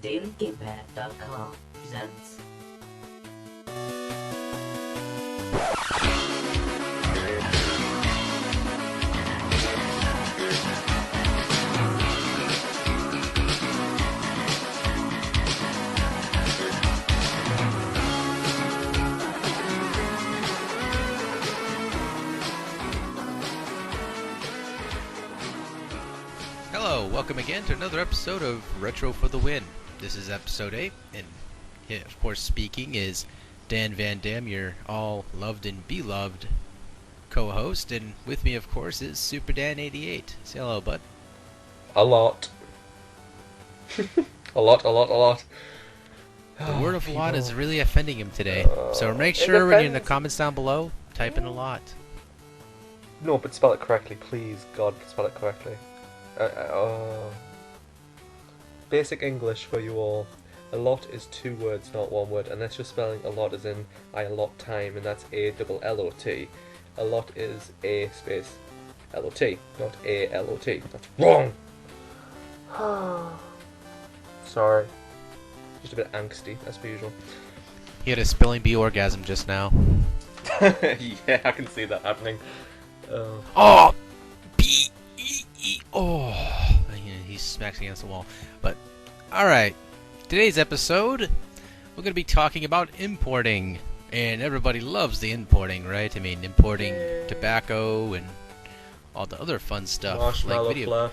DanVanDam presents. Hello, welcome again to another episode of Retro for the Win. This is episode 8, and here, of course, speaking is DanVanDam, your all loved and beloved co-host, and with me, of course, is SuperDan88. Say hello, bud. A lot. a lot. The word of a lot is really offending him today, so make sure when you're in the comments down below, type in a lot. No, but spell it correctly, please. God, spell it correctly. Basic English for you all. A lot is 2 words, not 1 word, unless you're spelling a lot as in I allot time, and that's A-double-L-O-T. A lot is A space L-O-T, not A-L-O-T. That's wrong! Sorry. Just a bit angsty, as per usual. He had a spelling bee orgasm just now. Yeah, I can see that happening. Oh! B-E-E. Oh! He smacks against the wall. But, alright. Today's episode, we're going to be talking about importing. And everybody loves the importing, right? I mean, importing tobacco and all the other fun stuff. Marshmallow like video. fluff.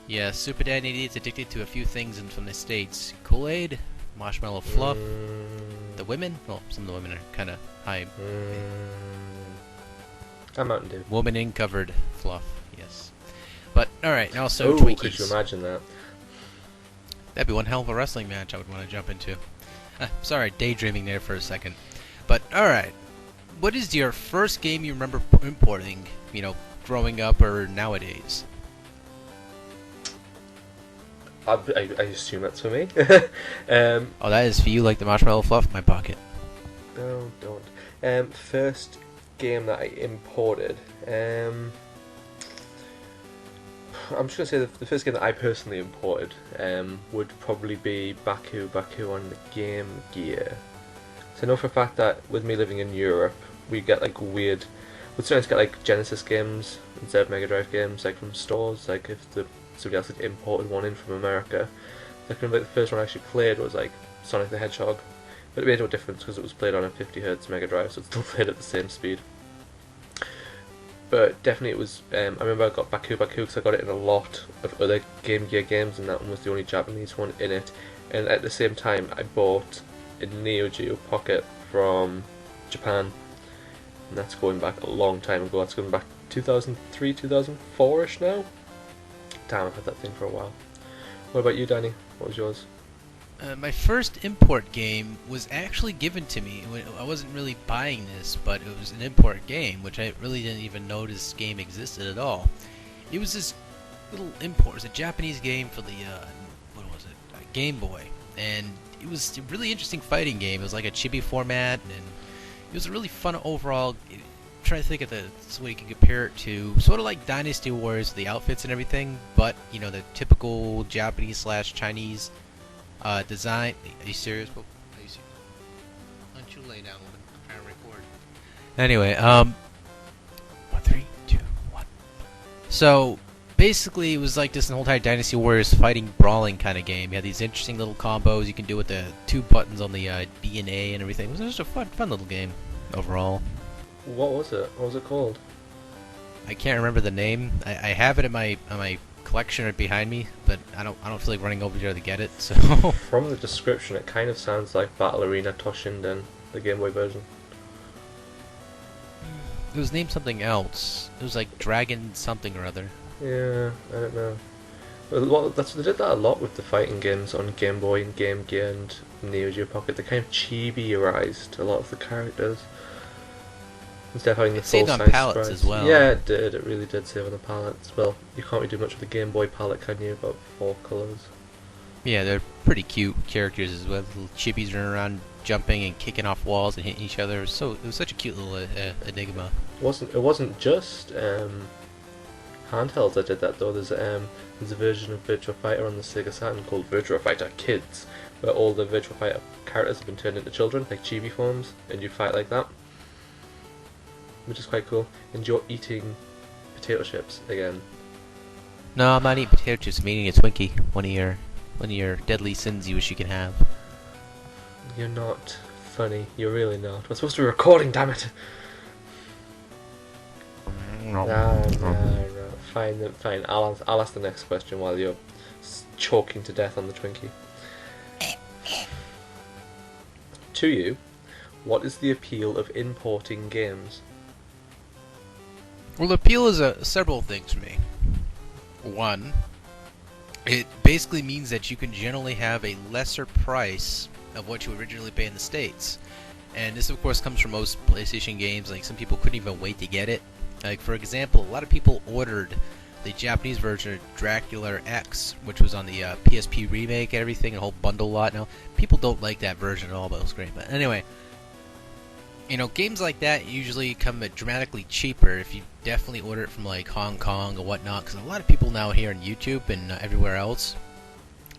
Yeah, SuperDan88 is addicted to a few things from the States. Kool-Aid, marshmallow fluff, the women, well, some of the women are kind of high. I'm Mountain Dew. Woman covered fluff, yes. But, alright, and also Oh, Twinkies. could you imagine that? That'd be one hell of a wrestling match I would want to jump into. Sorry, daydreaming there for a second. But, alright. What is your first game you remember importing, growing up or nowadays? I assume that's for me. Oh, that is for you, like the marshmallow fluff in my pocket. No, don't. First game that I imported. I'm just gonna say the first game that I personally imported would probably be Baku on the Game Gear. So I know for a fact that with me living in Europe, we get like weird. We'd sometimes get like Genesis games instead of Mega Drive games, like from stores. Like if somebody else had imported one in from America. So I can remember the first one I actually played was like Sonic the Hedgehog, but it made no difference because it was played on a 50Hz Mega Drive, so it still played at the same speed. But definitely it was, I remember I got Baku because I got it in a lot of other Game Gear games, and that one was the only Japanese one in it. And at the same time I bought a Neo Geo Pocket from Japan, and that's going back a long time ago. That's going back 2003, 2004ish now. Damn, I've had that thing for a while. What about you, Danny? What was yours? My first import game was actually given to me. I wasn't really buying this, but it was an import game, which I really didn't even know this game existed at all. It was this little import. It was a Japanese game for the, Game Boy. And it was a really interesting fighting game. It was like a chibi format, and it was a really fun overall. Try to think of the way you can compare it to, sort of like Dynasty Wars, the outfits and everything, but, the typical Japanese/Chinese design. Are you serious? Why don't you lay down, woman? I'm trying to record. Anyway, 3, 2, 1. So basically, it was like this whole entire Dynasty Warriors fighting, brawling kind of game. You had these interesting little combos you can do with the 2 buttons on the B and A and everything. It was just a fun little game overall. What was it? What was it called? I can't remember the name. I have it in my collection right behind me, but I don't feel like running over there to get it. So from the description, it kind of sounds like Battle Arena Toshinden, the Game Boy version. It was named something else. It was like Dragon something or other. Yeah, I don't know. Well, they did that a lot with the fighting games on Game Boy and Game Gear and Neo Geo Pocket. They kind of chibi-ized a lot of the characters. Instead of having the full-size saved on palettes sprites. as well. Yeah, it did. It really did save on the palettes. Well, you can't really do much with the Game Boy palette, can you? About 4 colours. Yeah, they're pretty cute characters as well. Little chippies running around, jumping and kicking off walls and hitting each other. It was such a cute little enigma. It wasn't just handhelds that did that though. There's a version of Virtua Fighter on the Sega Saturn called Virtua Fighter Kids, where all the Virtua Fighter characters have been turned into children, like chibi forms, and you fight like that, which is quite cool. And you're eating potato chips again. No, I'm not eating potato chips. I'm eating a Twinkie. One of your deadly sins you wish you could have. You're not funny. You're really not. We're supposed to be recording, damn it. Nah. Fine, then, fine. I'll ask the next question while you're choking to death on the Twinkie. To you, what is the appeal of importing games? Well, the appeal is several things for me. One, it basically means that you can generally have a lesser price of what you originally pay in the States. And this, of course, comes from most PlayStation games. Like, some people couldn't even wait to get it. Like, for example, a lot of people ordered the Japanese version of Dracula X, which was on the PSP remake and everything, a whole bundle lot. Now, people don't like that version at all, but it was great. But anyway, you know, games like that usually come at dramatically cheaper if you definitely order it from, like, Hong Kong or whatnot, because a lot of people now here on YouTube and everywhere else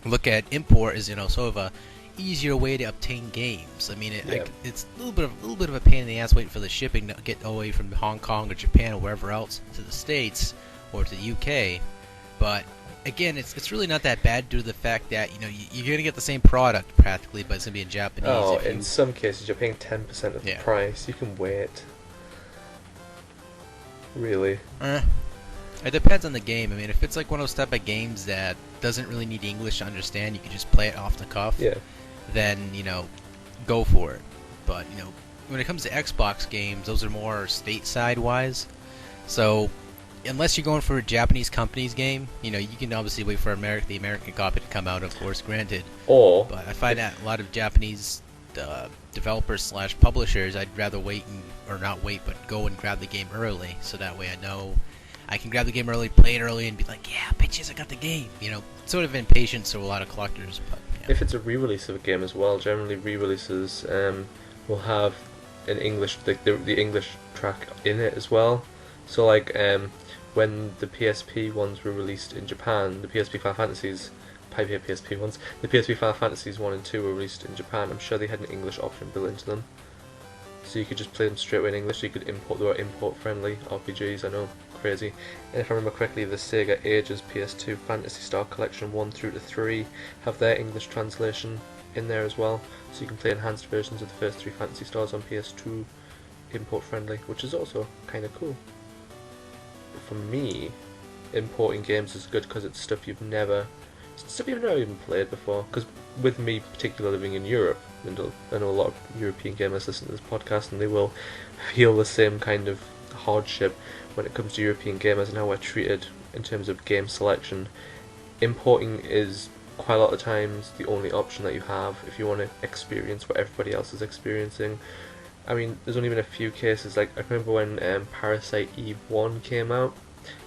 look at import as, you know, sort of a easier way to obtain games. I mean, it's a little bit of a pain in the ass waiting for the shipping to get away from Hong Kong or Japan or wherever else to the States or to the UK. But again, it's really not that bad due to the fact that, you know, you're gonna get the same product practically, but it's gonna be in Japanese. Oh, in some cases you're paying 10% of the price. You can wait. Really? It depends on the game. I mean, if it's like one of those type of games that doesn't really need English to understand, you can just play it off the cuff. Yeah. Then, you know, go for it. But, you know, when it comes to Xbox games, those are more stateside wise. So, unless you're going for a Japanese company's game, you know, you can obviously wait for the American copy to come out, of course, granted. Or, but I find that a lot of Japanese developers / publishers, I'd rather wait or not wait, but go and grab the game early, so that way I know I can grab the game early, play it early, and be like, yeah, bitches, I got the game. You know, sort of impatience to a lot of collectors. But yeah. If it's a re-release of a game as well, generally re-releases will have an English, the English track in it as well. So like when the PSP ones were released in Japan, the PSP Final Fantasies, PSP ones, the PSP Final Fantasies 1 and 2 were released in Japan. I'm sure they had an English option built into them. So you could just play them straight away in English. You could import, they were import-friendly RPGs, I know, crazy. And if I remember correctly, the Sega Ages PS2 Phantasy Star Collection 1 through to 3 have their English translation in there as well. So you can play enhanced versions of the first 3 Phantasy Stars on PS2 import-friendly, which is also kind of cool. For me, importing games is good because it's stuff you've never even played before. Because with me, particularly living in Europe, and I know a lot of European gamers listen to this podcast, and they will feel the same kind of hardship when it comes to European gamers and how we're treated in terms of game selection. Importing is quite a lot of times the only option that you have if you want to experience what everybody else is experiencing. I mean, there's only been a few cases. Like, I remember when Parasite Eve 1 came out,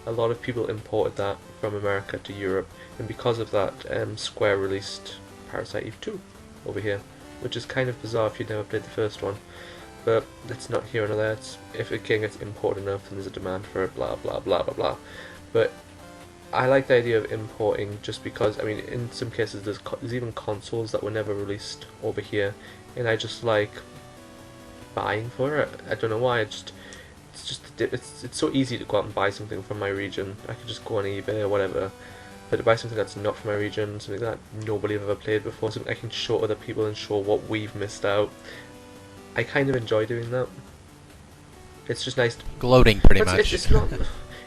a lot of people imported that from America to Europe, and because of that, Square released Parasite Eve 2 over here, which is kind of bizarre if you'd never played the first one. But it's not here nor there. It's, if a game gets imported enough, then there's a demand for it, blah blah blah blah blah. But I like the idea of importing just because, I mean, in some cases there's even consoles that were never released over here, and I just like buying for it. I don't know why. It's so easy to go out and buy something from my region. I could just go on eBay or whatever. But to buy something that's not from my region, something that nobody have ever played before, something I can show other people and show what we've missed out, I kind of enjoy doing that. It's just nice. Gloating, pretty much.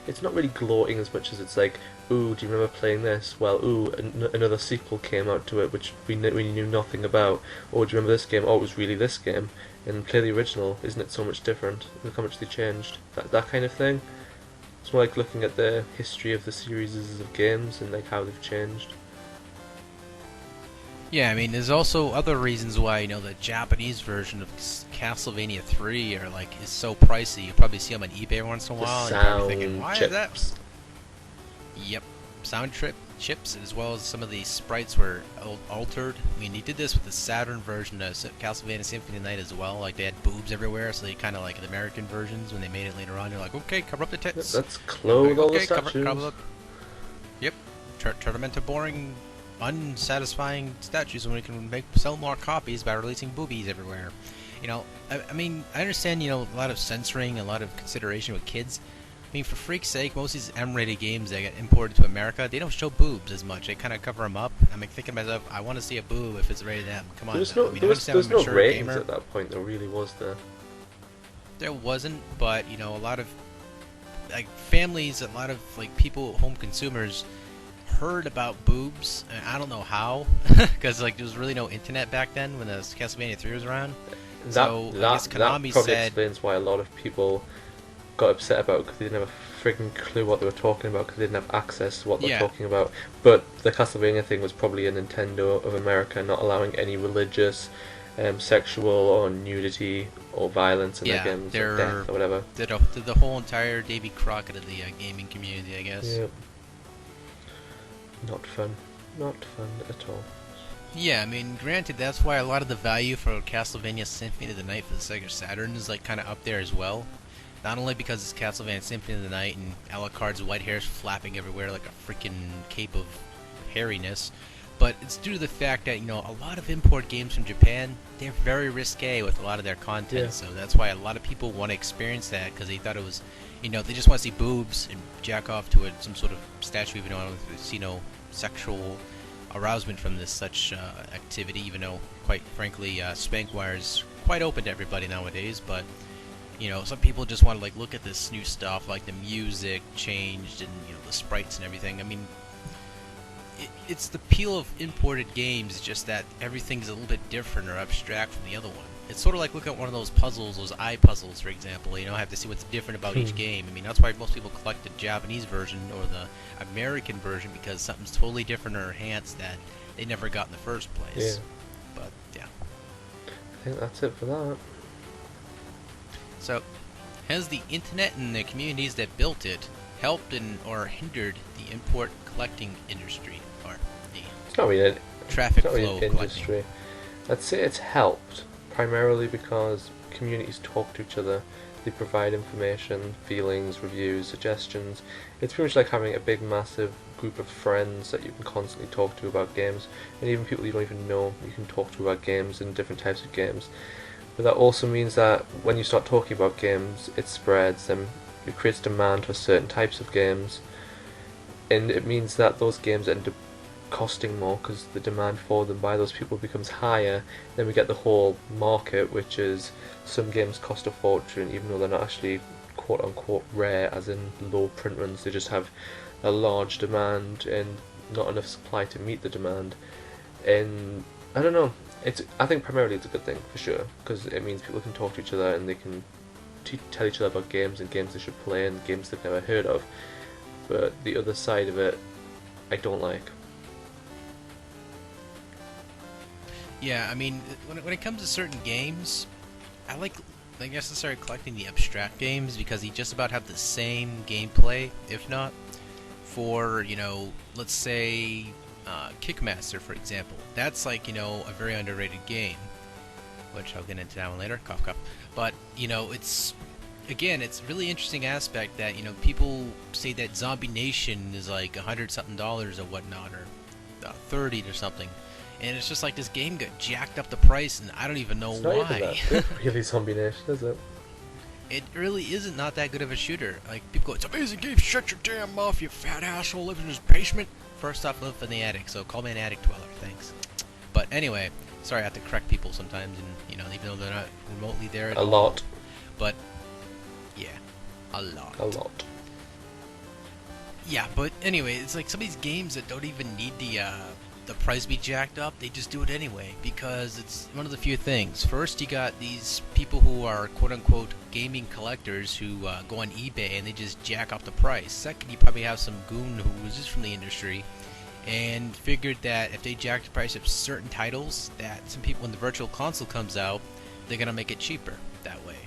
It's not really gloating as much as it's like, ooh, do you remember playing this? Well, ooh, another sequel came out to it which we knew nothing about. Or do you remember this game? Oh, it was really this game. And play the original. Isn't it so much different? Look how much they changed. That kind of thing. It's more like looking at the history of the series of games and like how they've changed. Yeah, I mean, there's also other reasons why, you know, the Japanese version of Castlevania 3 is so pricey. You probably see them on eBay once in a while, and you're probably thinking, why is that? Yep. sound chips, as well as some of the sprites were altered. I mean, they did this with the Saturn version of Castlevania Symphony of the Night as well. Like, they had boobs everywhere, so they kind of like the American versions when they made it later on. They're like, okay, cover up the tits. Let's clothe all the statues. Cover up. Yep. Turn them into boring, unsatisfying statues when we can sell more copies by releasing boobies everywhere. You know, I mean, I understand, you know, a lot of censoring, a lot of consideration with kids. I mean, for freak's sake, most of these M-rated games that get imported to America, they don't show boobs as much. They kind of cover them up. I'm like, thinking to myself, I want to see a boob if it's rated M. Come on. There's now. no, I mean, there was no ratings gamer. at that point. There really was there. There wasn't, but you know, a lot of like families, a lot of like people, home consumers, heard about boobs. And I don't know how, because like there was really no internet back then when the Castlevania 3 was around. That Konami probably said, explains why a lot of people got upset about it, because they didn't have a frigging clue what they were talking about, because they didn't have access to what they're talking about. But the Castlevania thing was probably a Nintendo of America not allowing any religious, sexual or nudity or violence in their games, or death or whatever. Did the whole entire Davy Crockett of the gaming community, I guess. Yep. Not fun. Not fun at all. Yeah, I mean, granted, that's why a lot of the value for Castlevania Symphony of the Night for the Sega Saturn is like kind of up there as well. Not only because it's Castlevania Symphony of the Night and Alucard's white hair's flapping everywhere like a freaking cape of hairiness, but it's due to the fact that, you know, a lot of import games from Japan, they're very risque with a lot of their content. Yeah. So that's why a lot of people want to experience that, because they thought it was, you know, they just want to see boobs and jack off to some sort of statue, even though I don't see no sexual arousement from this such activity, even though, quite frankly, Spankwire is quite open to everybody nowadays. But you know, some people just want to like look at this new stuff, like the music changed and, you know, the sprites and everything. I mean, it's the appeal of imported games, just that everything's a little bit different or abstract from the other one. It's sort of like looking at one of those puzzles, those eye puzzles, for example. You know, have to see what's different about each game. I mean, that's why most people collect the Japanese version or the American version, because something's totally different or enhanced that they never got in the first place. Yeah. But yeah, I think that's it for that. So, has the internet and the communities that built it helped or hindered the import collecting industry, or the it's not really traffic it's not flow really industry? Collecting? I'd say it's helped, primarily because communities talk to each other. They provide information, feelings, reviews, suggestions. It's pretty much like having a big, massive group of friends that you can constantly talk to about games, and even people you don't even know you can talk to about games and different types of games. But that also means that when you start talking about games, it spreads and it creates demand for certain types of games, and it means that those games end up costing more because the demand for them by those people becomes higher. Then we get the whole market, which is some games cost a fortune even though they're not actually quote unquote rare, as in low print runs. They just have a large demand and not enough supply to meet the demand. And I don't know, I think primarily it's a good thing for sure, because it means people can talk to each other and they can tell each other about games and games they should play and games they've never heard of. But the other side of it, I don't like. Yeah, I mean, when it comes to certain games, I guess I started collecting the abstract games because they just about have the same gameplay, if not, for, you know, let's say Kickmaster, for example. That's like, you know, a very underrated game, which I'll get into that one later, cough cough. But, you know, it's a really interesting aspect that, you know, people say that Zombie Nation is like $100-something or whatnot, or 30 or something. And it's just like this game got jacked up the price, and I don't even know why. It's not even that good, really, Zombie Nation, is it? It really isn't not that good of a shooter. Like, people go, it's an amazing game, shut your damn mouth, you fat asshole, live in his basement. First off, live in the attic, so call me an attic dweller, thanks. But anyway, sorry, I have to correct people sometimes, and, you know, even though they're not remotely there at all. A lot. But, yeah, a lot. A lot. Yeah, but anyway, it's like some of these games that don't even need the price be jacked up, they just do it anyway, because it's one of the few things. First, you got these people who are quote-unquote gaming collectors who go on eBay and they just jack up the price. Second, you probably have some goon who was just from the industry and figured that if they jack the price of certain titles, that some people, when the virtual console comes out, they're going to make it cheaper that way.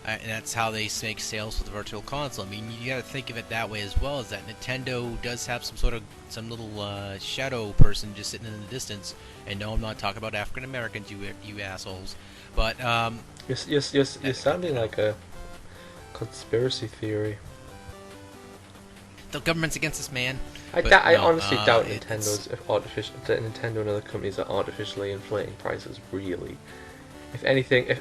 And that's how they make sales for the Virtual Console. I mean, you got to think of it that way as well. Is that Nintendo does have some little shadow person just sitting in the distance. And no, I'm not talking about African Americans, you assholes. But you're sounding like a conspiracy theory. The government's against this man. I honestly doubt Nintendo and other companies are artificially inflating prices. Really. If anything, it's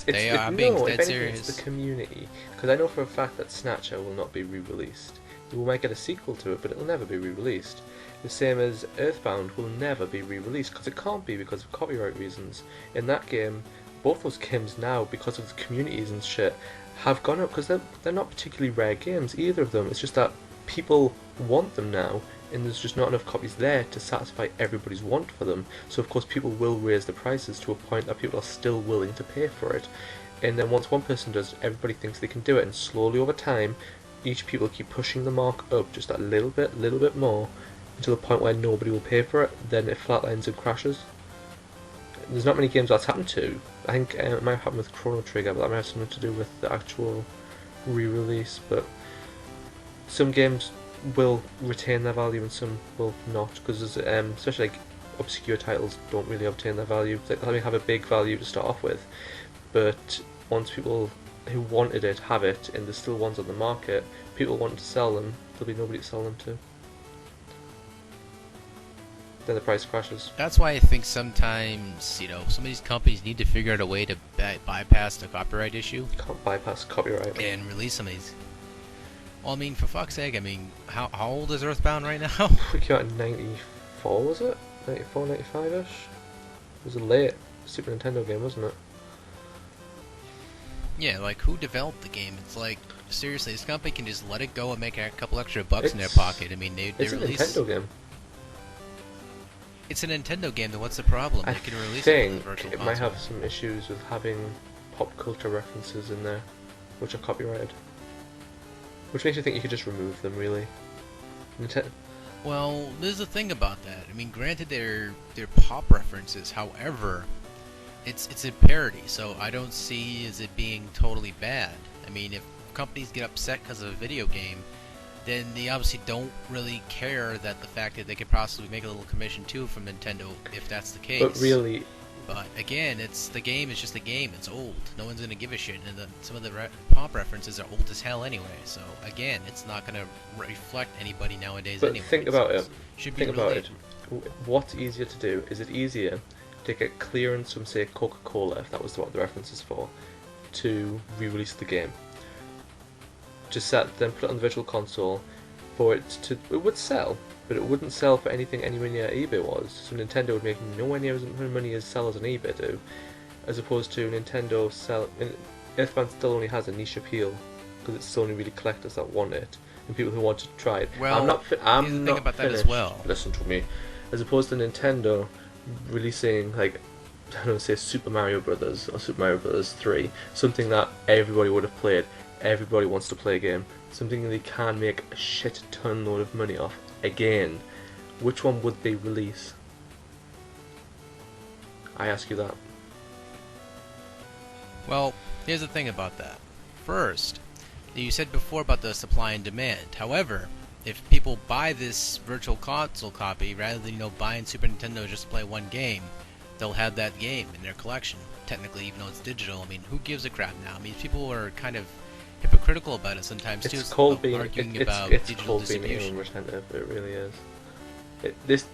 the community. Because I know for a fact that Snatcher will not be re-released. We might get a sequel to it, but it'll never be re-released. The same as Earthbound will never be re-released, because it can't be because of copyright reasons. In that game, both those games now, because of the communities and shit, have gone up, because they're not particularly rare games, either of them. It's just that people want them now, and there's just not enough copies there to satisfy everybody's want for them. So of course people will raise the prices to a point that people are still willing to pay for it. And then once one person does, everybody thinks they can do it, and slowly over time, each people keep pushing the mark up just a little bit more, until the point where nobody will pay for it, then it flatlines and crashes. There's not many games that's happened to. I think it might have happened with Chrono Trigger, but that might have something to do with the actual re-release, but some games will retain their value and some will not, because especially like obscure titles don't really obtain their value. They may have a big value to start off with, but once people who wanted it have it, and there's still ones on the market, people want to sell them, there'll be nobody to sell them to. Then the price crashes. That's why I think sometimes, some of these companies need to figure out a way to bypass the copyright issue. Can't bypass copyright. And release some of these. Well, I mean, for fuck's sake, I mean, how old is Earthbound right now? We came out in 94, was it? 94, 95-ish? It was a late Super Nintendo game, wasn't it? Yeah, like, who developed the game? It's like, seriously, this company can just let it go and make a couple extra bucks in their pocket. I mean, they it's release... It's a Nintendo game. It's a Nintendo game, then what's the problem? I they can release think it might have some issues with having pop culture references in there, which are copyrighted. Which makes you think you could just remove them, really. Well, there's a thing about that. I mean, granted, they're pop references. However, it's a parody, so I don't see as it being totally bad. I mean, if companies get upset because of a video game, then they obviously don't really care that the fact that they could possibly make a little commission too from Nintendo, if that's the case. But really... But again, the game is just a game. It's old. No one's gonna give a shit, and some of the pop references are old as hell anyway. So again, it's not gonna reflect anybody nowadays. But anyway. think about it. Think about it. What's easier to do? Is it easier to get clearance from, say, Coca-Cola, if that was what the reference is for, to re-release the game? Just then put it on the Virtual Console for it to... It would sell, but it wouldn't sell for anything anywhere near eBay was. So Nintendo would make nowhere near as much money as sellers on eBay do, as opposed to Nintendo sell... Earthbound still only has a niche appeal, because it's only really collectors that want it, and people who want to try it. Well, I'm not about that as well. Listen to me. As opposed to Nintendo releasing, like, I don't know, say Super Mario Brothers or Super Mario Brothers 3, something that everybody would have played. Everybody wants to play a game. Something they can make a shit ton load of money off. Again, which one would they release? I ask you that. Well, here's the thing about that. First, you said before about the supply and demand. However, if people buy this Virtual Console copy, rather than buying Super Nintendo just to play one game, they'll have that game in their collection. Technically, even though it's digital, I mean, who gives a crap now? I mean, people are kind of hypocritical about it sometimes too. It's cold being about it's digital cold distribution. being retentive. It really is.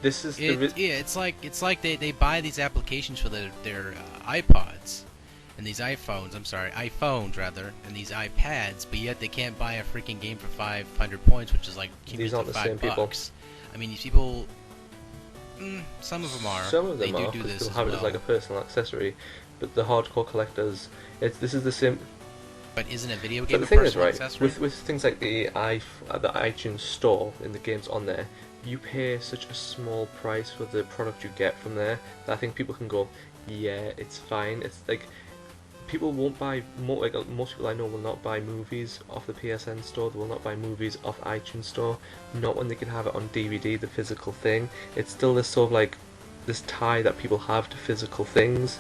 This is it's like they buy these applications for their iPods and these iPhones rather, and these iPads, but yet they can't buy a freaking game for 500 points, which is like these aren't the same people. I mean, these people. Some of them are. Some of them they are. Do this they'll have it as like a personal accessory, but the hardcore collectors, this is the same. But isn't a video game but the a thing is, personal right, accessory? with things like the iTunes store and the games on there, you pay such a small price for the product you get from there that I think people can go, yeah, it's fine. It's like people won't buy most people I know will not buy movies off the PSN store. They will not buy movies off iTunes store. Not when they can have it on DVD, the physical thing. It's still this sort of like this tie that people have to physical things,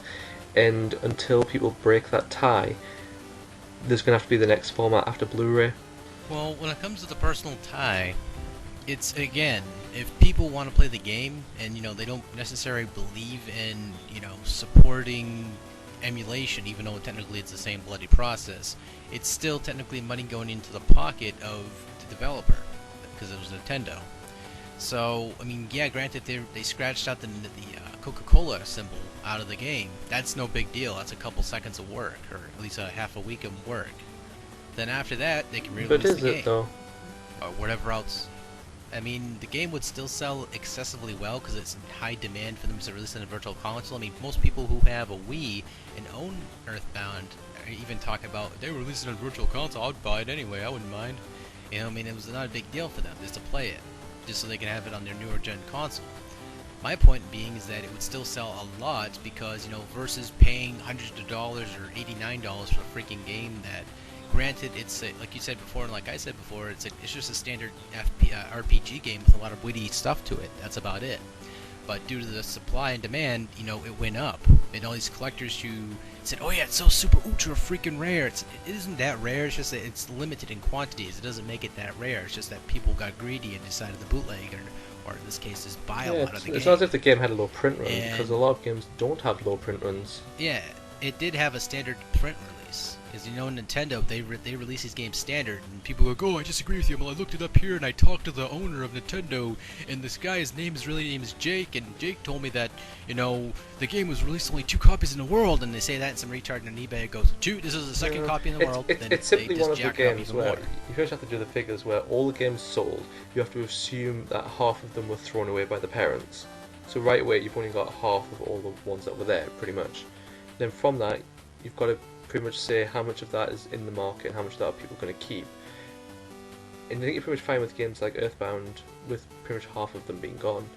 and until people break that tie, there's going to have to be the next format after Blu-ray. Well, when it comes to the personal tie, it's, again, if people want to play the game and, they don't necessarily believe in, supporting emulation, even though technically it's the same bloody process, it's still technically money going into the pocket of the developer, because it was Nintendo. So, I mean, yeah, granted, they scratched out the Coca-Cola symbol out of the game. That's no big deal. That's a couple seconds of work, or at least a half a week of work. Then after that, they can release the game. But is it, though? Or whatever else. I mean, the game would still sell excessively well because it's in high demand for them to release it in a virtual console. I mean, most people who have a Wii and own Earthbound are even talking about, they released it on a virtual console, I'd buy it anyway, I wouldn't mind. I mean, it was not a big deal for them just to play it, just so they can have it on their newer gen console. My point being is that it would still sell a lot because, versus paying hundreds of dollars or $89 for a freaking game that, granted, it's like you said before, and like I said before, it's just a standard RPG game with a lot of witty stuff to it. That's about it. But due to the supply and demand, it went up. And all these collectors who said, "Oh yeah, it's so super ultra freaking rare." It isn't that rare. It's just that it's limited in quantities. It doesn't make it that rare. It's just that people got greedy and decided to bootleg or in this case, just buy a lot of the game. It's not as if the game had a low print run, because a lot of games don't have low print runs. Yeah, it did have a standard print release. Because Nintendo, they release these games standard, and people go, "Oh, I disagree with you." Well, I looked it up here, and I talked to the owner of Nintendo, and this guy's name is Jake, and Jake told me that, the game was released only 2 copies in the world, and they say that, and some retard on eBay goes, "2, this is the second copy in the world." It's simply one of the games where you first have to do the figures where all the games sold, you have to assume that half of them were thrown away by the parents. So right away, you've only got half of all the ones that were there, pretty much. Then from that, you've got to pretty much say how much of that is in the market and how much of that are people going to keep. And I think you're pretty much fine with games like Earthbound, with pretty much half of them being gone.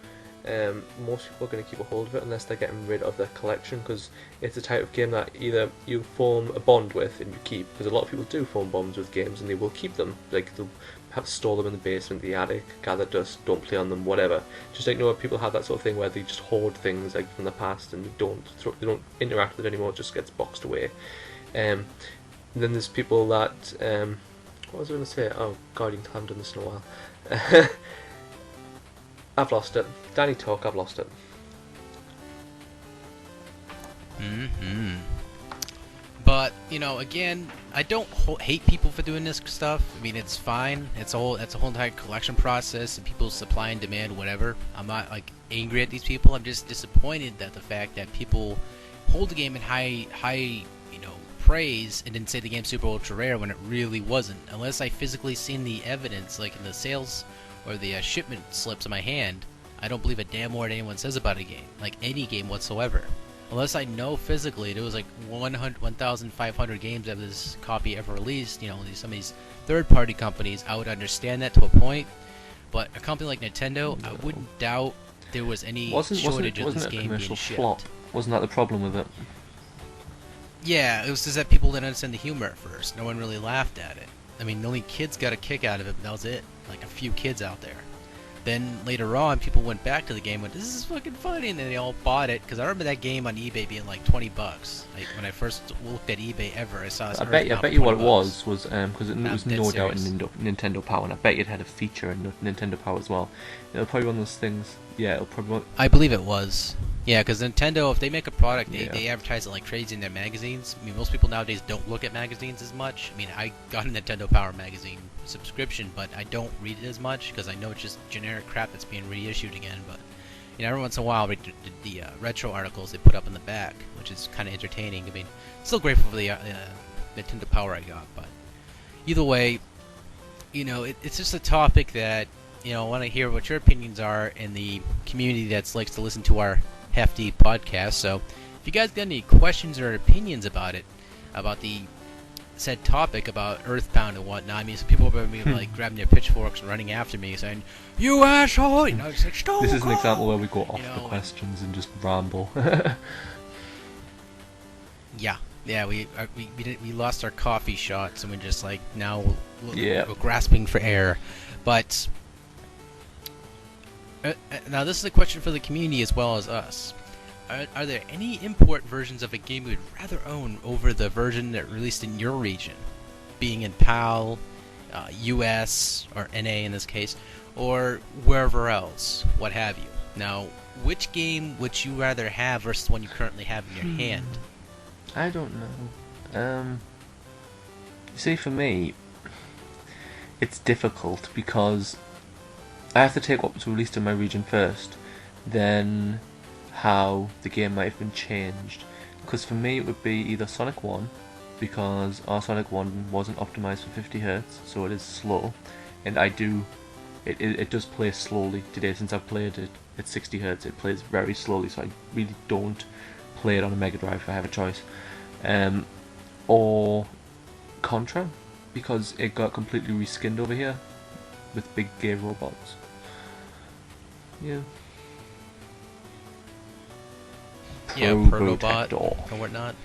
Most people are going to keep a hold of it unless they're getting rid of their collection, because it's the type of game that either you form a bond with and you keep, because a lot of people do form bonds with games and they will keep them. Like, they'll have to store them in the basement, the attic, gather dust, don't play on them, whatever. Just like, people have that sort of thing where they just hoard things like from the past and they don't interact with it anymore. It just gets boxed away. Then there's people that what was I going to say? Oh god, you haven't done this in a while. I've lost it. Danny talk, I've lost it. But again, I don't hate people for doing this stuff. I mean, it's fine. That's a whole entire collection process, and people's supply and demand, whatever. I'm not angry at these people. I'm just disappointed that the fact that people hold the game in high praise and then say the game's super ultra rare when it really wasn't, unless I physically seen the evidence, like in the sales or the shipment slips in my hand. I don't believe a damn word anyone says about a game, like any game whatsoever, unless I know physically there was like 1,500 games of this copy ever released. Some of these third-party companies, I would understand that to a point, but a company like Nintendo, I wouldn't doubt there was any shortage of this game being shipped. Flop? Wasn't that the problem with it? Yeah, it was just that people didn't understand the humor at first. No one really laughed at it. I mean, the only kids got a kick out of it, but that was it. Like a few kids out there. Then later on, people went back to the game and went, "This is fucking funny," and then they all bought it. Because I remember that game on eBay being like $20. Like when I first looked at eBay ever, I saw. I bet you what it was because it was no doubt in Nintendo Power, and I bet it had a feature in Nintendo Power as well. It'll probably one of those things. Yeah, it'll probably. I believe it was. Yeah, because Nintendo, if they make a product, they advertise it like crazy in their magazines. I mean, most people nowadays don't look at magazines as much. I mean, I got a Nintendo Power magazine subscription, but I don't read it as much because I know it's just generic crap that's being reissued again. But every once in a while, I read the retro articles they put up in the back, which is kind of entertaining. I mean, still grateful for the Nintendo Power I got, but either way, it's just a topic that I want to hear what your opinions are in the community that likes to listen to our hefty podcast. So if you guys got any questions or opinions about it, about the said topic about Earthbound and whatnot, I mean, some people are going to be like grabbing their pitchforks and running after me saying, "You asshole!" It's like, "Stone This is an Cold!" example where we go off the questions and just ramble. Yeah, we lost our coffee shots and we're just like now we're grasping for air. But now this is a question for the community as well as us. Are there any import versions of a game you would rather own over the version that released in your region? being in PAL, US, or NA in this case, or wherever else, what have you. Now, which game would you rather have versus the one you currently have in your hand? I don't know. You see, for me, it's difficult because I have to take what was released in my region first, then how the game might have been changed. Because for me, it would be either Sonic 1, because our Sonic 1 wasn't optimized for 50 Hz, so it is slow, and it does play slowly today. Since I've played it at 60 Hz, it plays very slowly, so I really don't play it on a Mega Drive if I have a choice. Or Contra, because it got completely reskinned over here with big gay robots. Yeah. Yeah, Protobot or whatnot.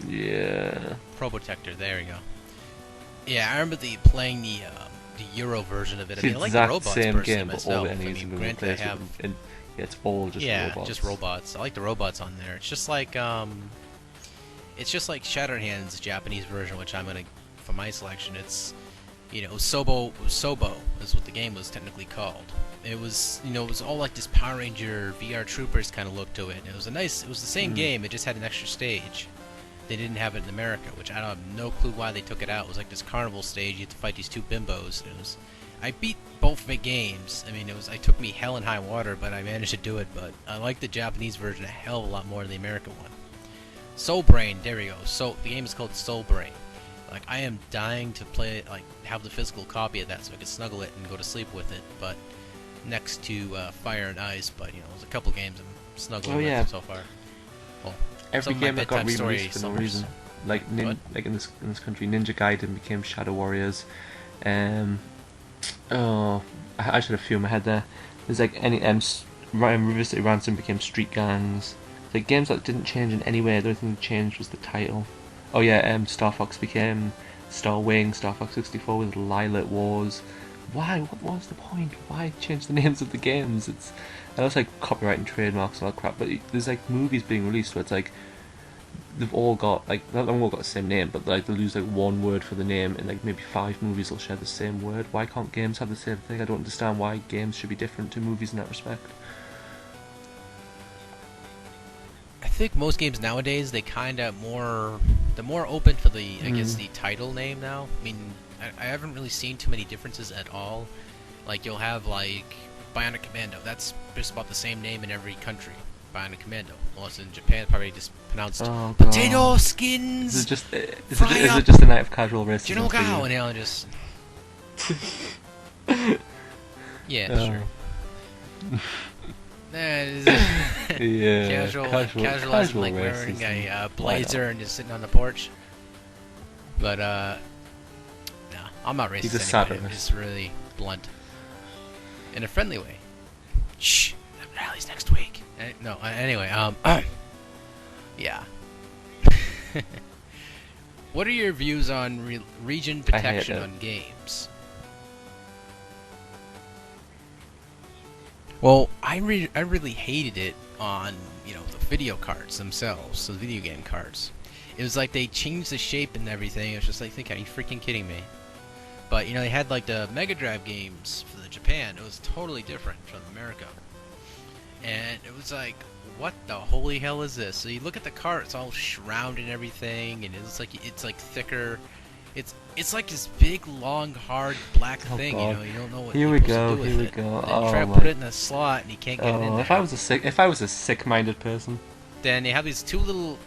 Yeah. Probotector, there you go. Yeah, I remember playing the Euro version of it. I mean, I like the robots same personally game, myself. but all the enemies Granted, I have. And it's all just robots. Just robots. I like the robots on there. It's just like Shatterhand's Japanese version, which I'm gonna for my selection. It's Sobo is what the game was technically called. It was it was all like this Power Ranger VR Troopers kind of look to it. It was it was the same game. It just had an extra stage. They didn't have it in America, which I don't have no clue why they took it out. It was like this carnival stage. You had to fight these two bimbos. I beat both of the games. I mean, it took me hell and high water, but I managed to do it. But I like the Japanese version a hell of a lot more than the American one. Soul Brain, there we go. So the game is called Soul Brain. Like, I am dying to play it, like have the physical copy of that so I can snuggle it and go to sleep with it. But next to Fire and Ice, but there's a couple games I'm snuggling with so far. Well, every game that got re-released for no reason. Like in this country, Ninja Gaiden became Shadow Warriors. I should have a few in my head there. There's like River City Ransom became Street Gangs. Like games that didn't change in any way. The only thing that changed was the title. Oh yeah, Star Fox became Star Wing. Star Fox 64 was Lilac Wars. Why? What was the point? Why change the names of the games? I know it's like copyright and trademarks and all that crap, but there's like movies being released where it's like they've all got like not all got the same name, but like they'll use like one word for the name, and like maybe 5 movies will share the same word. Why can't games have the same thing? I don't understand why games should be different to movies in that respect. I think most games nowadays they're more open for the I guess the title name now. I mean, I haven't really seen too many differences at all. Like you'll have like Bionic Commando. That's just about the same name in every country. Bionic Commando. Unless in Japan, probably just pronounced potato skins. Is it just a night of casual racism? Jinogao, and just. Yeah, sure. Yeah. Casual as in, like wearing a blazer and just sitting on the porch. But no, I'm not racist. He's a anyway. satirist. I'm just really blunt, in a friendly way. Shh, that rally's next week. No, anyway, yeah. What are your views on region protection on games? Well, I really hated it on the video cards themselves, the video game cards. It was like they changed the shape and everything. It was just like, are you freaking kidding me? But they had like the Mega Drive games for the Japan. It was totally different from America, and it was like, what the holy hell is this? So you look at the cart, it's all shrouded and everything, and it's like thicker. It's like this big, long, hard black thing. God. You don't know what Here you're we supposed go. to do Here with we it. go. Then you try to my. put it in a slot, and you can't get it in there. If I was a sick-minded person. Then they have these two little.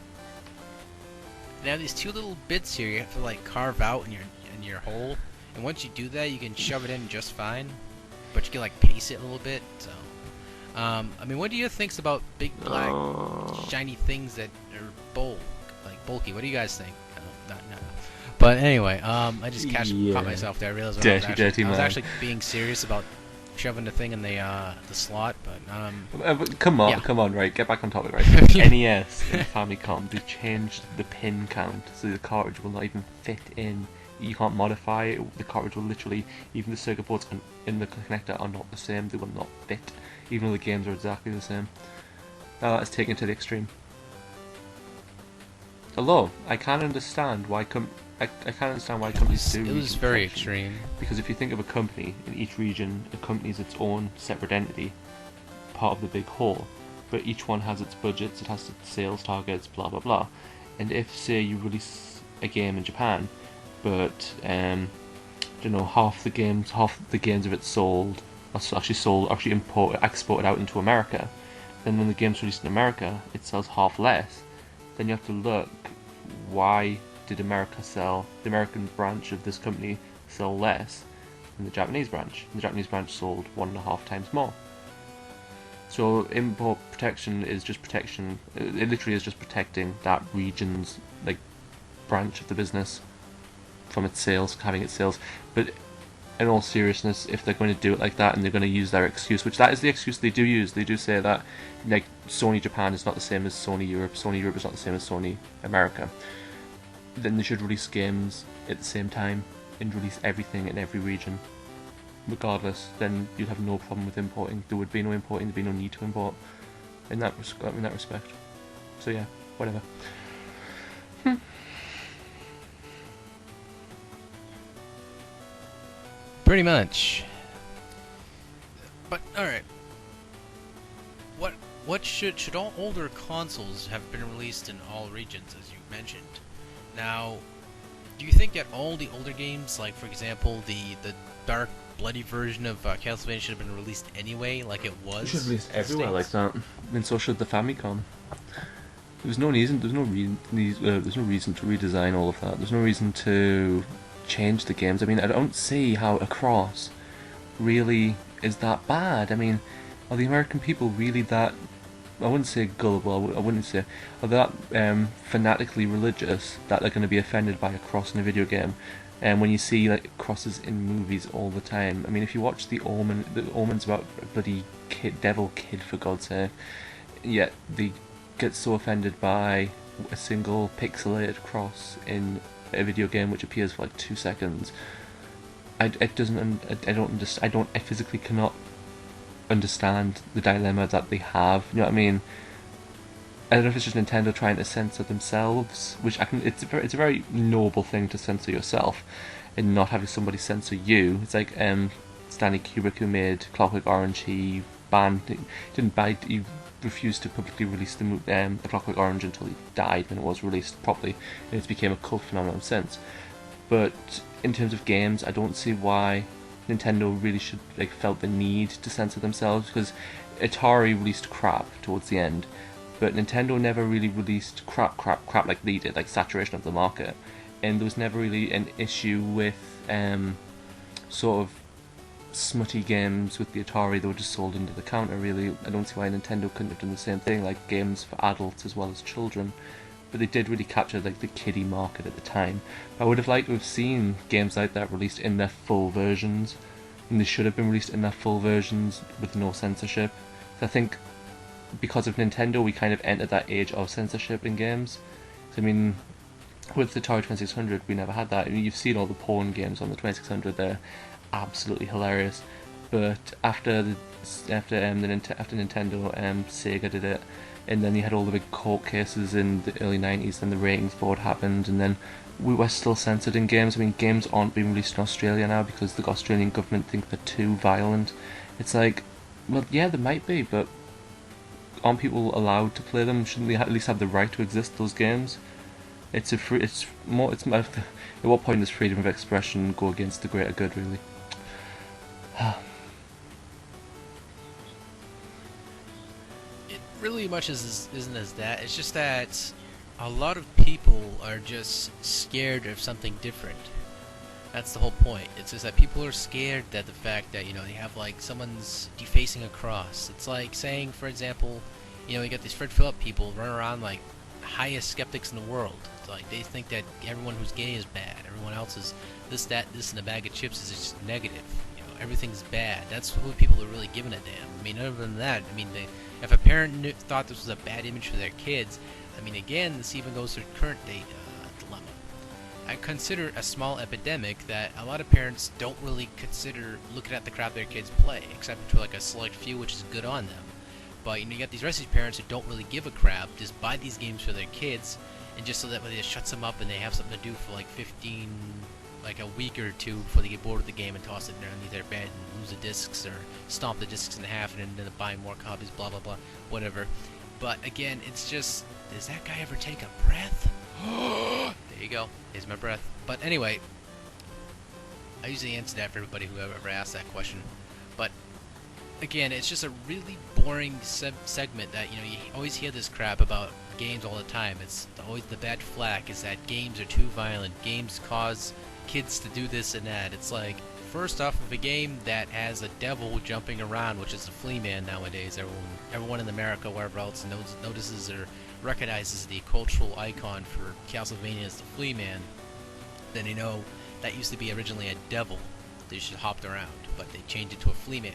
They have these two little bits here you have to like carve out in your hole, and once you do that, you can shove it in just fine. But you can like paste it a little bit. So, I mean, what do you think about big black shiny things that are bulky? What do you guys think? No. But anyway, I just caught myself there. I realized I was actually being serious about shoving the thing in the slot, but come on, right? Get back on topic, right? NES and Famicom, they changed the pin count, so the cartridge will not even fit in. You can't modify it. The cartridge will literally, even the circuit boards in the connector are not the same. They will not fit, even though the games are exactly the same. Now that's taken to the extreme. Although I can understand why I can't understand why companies do It was region very protection. extreme. Because if you think of a company, in each region, a company is its own separate entity, part of the big whole. But each one has its budgets, it has its sales targets, blah blah blah. And if, say, you release a game in Japan, but half the games of it sold, exported out into America, then when the game's released in America, it sells half less. Then you have to look, why did the American branch of this company sell less than the Japanese branch? And the Japanese branch sold 1.5 times more. So import protection is just protection. It literally is just protecting that region's branch of the business from its sales, having its sales. But in all seriousness, if they're going to do it like that and they're going to use their excuse, which that is the excuse they do use, they do say that Sony Japan is not the same as Sony Europe is not the same as Sony America, then they should release games at the same time and release everything in every region regardless. Then you'd have no problem with importing. There would be no importing, there'd be no need to import in that respect. So yeah, whatever. Pretty much. But alright. What should all older consoles have been released in all regions, as you mentioned? Now, do you think that all the older games, like for example the dark, bloody version of Castlevania, should have been released anyway, like it was? It should have released everywhere like that. And so should the Famicom. There's no reason to redesign all of that. There's no reason to change the games. I mean, I don't see how Across really is that bad. I mean, are the American people really that, I wouldn't say gullible, I wouldn't say, are they that fanatically religious that they're going to be offended by a cross in a video game? And when you see crosses in movies all the time, I mean, if you watch the Omen's about a bloody devil kid, for God's sake, yet they get so offended by a single pixelated cross in a video game which appears for 2 seconds. I physically cannot understand the dilemma that they have. You know what I mean? I don't know if it's just Nintendo trying to censor themselves, which it's a very noble thing to censor yourself, and not having somebody censor you. It's like Stanley Kubrick, who made Clockwork Orange. He refused to publicly release the Clockwork Orange until he died, when it was released properly, and it's became a cult phenomenon since. But in terms of games, I don't see why Nintendo really should felt the need to censor themselves, because Atari released crap towards the end, but Nintendo never really released crap like they did, like saturation of the market, and there was never really an issue with sort of smutty games with the Atari. They were just sold into the counter, really. I don't see why Nintendo couldn't have done the same thing, like games for adults as well as children. But they did really capture the kiddie market at the time. I would have liked to have seen games like that released in their full versions, and they should have been released in their full versions with no censorship. So I think because of Nintendo, we kind of entered that age of censorship in games. I mean, with the Atari 2600, we never had that. I mean, you've seen all the porn games on the 2600; they're absolutely hilarious. But after Nintendo, Sega did it, and then you had all the big court cases in the early 90s, then the ratings board happened, and then we were still censored in games. I mean, games aren't being released in Australia now because the Australian government think they're too violent. It's like, well, yeah, they might be, but aren't people allowed to play them? Shouldn't they at least have the right to exist, those games? At what point does freedom of expression go against the greater good, really? It really much isn't as that. It's just that a lot of people are just scared of something different. That's the whole point. It's just that people are scared that the fact that, they have someone's defacing a cross. It's like saying, for example, you got these Fred Phillip people running around like highest skeptics in the world. It's like they think that everyone who's gay is bad. Everyone else is this in a bag of chips is just negative. Everything's bad. That's who people are really giving a damn. I mean, other than that, if a parent thought this was a bad image for their kids, again, this even goes to current day dilemma. I consider a small epidemic that a lot of parents don't really consider looking at the crap their kids play, except to a select few, which is good on them. But you got these rest of these parents who don't really give a crap, just buy these games for their kids, and just so that way it shuts them up and they have something to do for like like a week or two before they get bored with the game and toss it underneath their bed and lose the discs or stomp the discs in half and end up buying more copies, blah blah blah, whatever. But again, it's just, does that guy ever take a breath? There you go. There's my breath. But anyway, I usually answer that for everybody who ever asked that question. But again, it's just a really boring segment that, you know, you always hear this crap about games all the time. It's always the bad flack is that games are too violent. Games cause kids to do this and that. It's like, first off, of a game that has a devil jumping around, which is the Flea Man nowadays. Everyone in America, wherever else, notices or recognizes the cultural icon for Castlevania as the Flea Man. Then you know that used to be originally a devil that just hopped around, but they changed it to a Flea Man.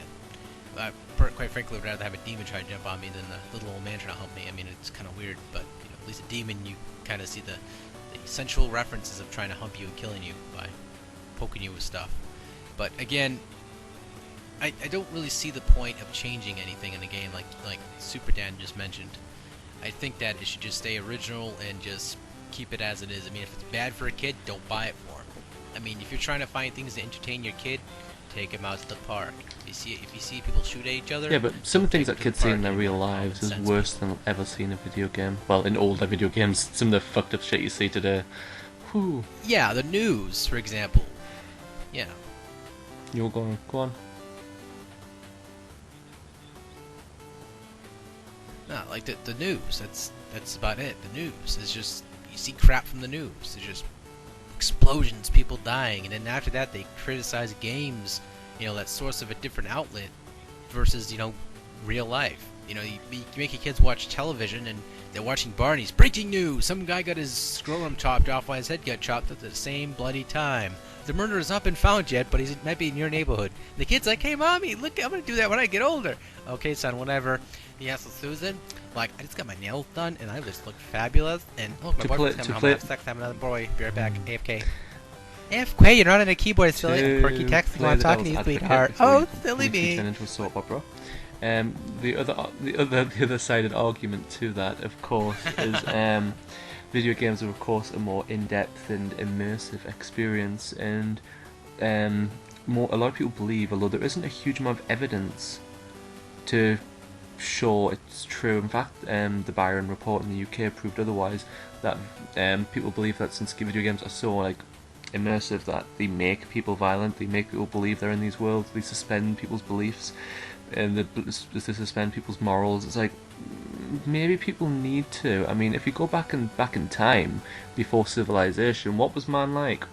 Quite frankly, I'd rather have a demon try to jump on me than the little old man trying to hump me. I mean, it's kind of weird, but you know, at least a demon, you kind of see the sensual references of trying to hump you and killing you by poking you with stuff. But again, I don't really see the point of changing anything in the game, like Super Dan just mentioned. I think that it should just stay original and just keep it as it is. I mean, if it's bad for a kid, don't buy it for him. I mean, if you're trying to find things to entertain your kid, take him out to the park. If you see people shoot at each other, yeah, but some things that kids see in their real lives is worse than I've ever seen in a video game. Well, in older video games, some of the fucked up shit you see today. Whew. Yeah, the news, for example. Yeah. You're going. Go on. No, like the news. That's about it. The news is just, you see crap from the news. It's just explosions, people dying, and then after that they criticize games, you know, that source of a different outlet versus, you know, real life. You know, you make your kids watch television and they're watching Barney's breaking news. Some guy got his scrotum chopped off while his head got chopped at the same bloody time. The murderer has not been found yet, but he might be in your neighborhood. The kid's like, hey, Mommy, look, I'm going to do that when I get older. Okay, son, whatever. He asks Susan, like, I just got my nails done, and I just look fabulous. And, oh, my boyfriend's coming home, I have sex, I have another boy. Be right back, AFK. AFK, you're not on a keyboard, silly. I'm quirky texting while I'm talking to you, sweetheart. Oh, silly me. Turn into a soap opera. The other sided argument to that, of course, is video games are, of course, a more in-depth and immersive experience, and a lot of people believe, although there isn't a huge amount of evidence to show it's true. In fact, the Byron report in the UK proved otherwise, that people believe that since video games are so like immersive that they make people violent, they make people believe they're in these worlds, they suspend people's beliefs, and they suspend people's morals. It's like, maybe people need to. I mean, if you go back in time before civilization, what was man like?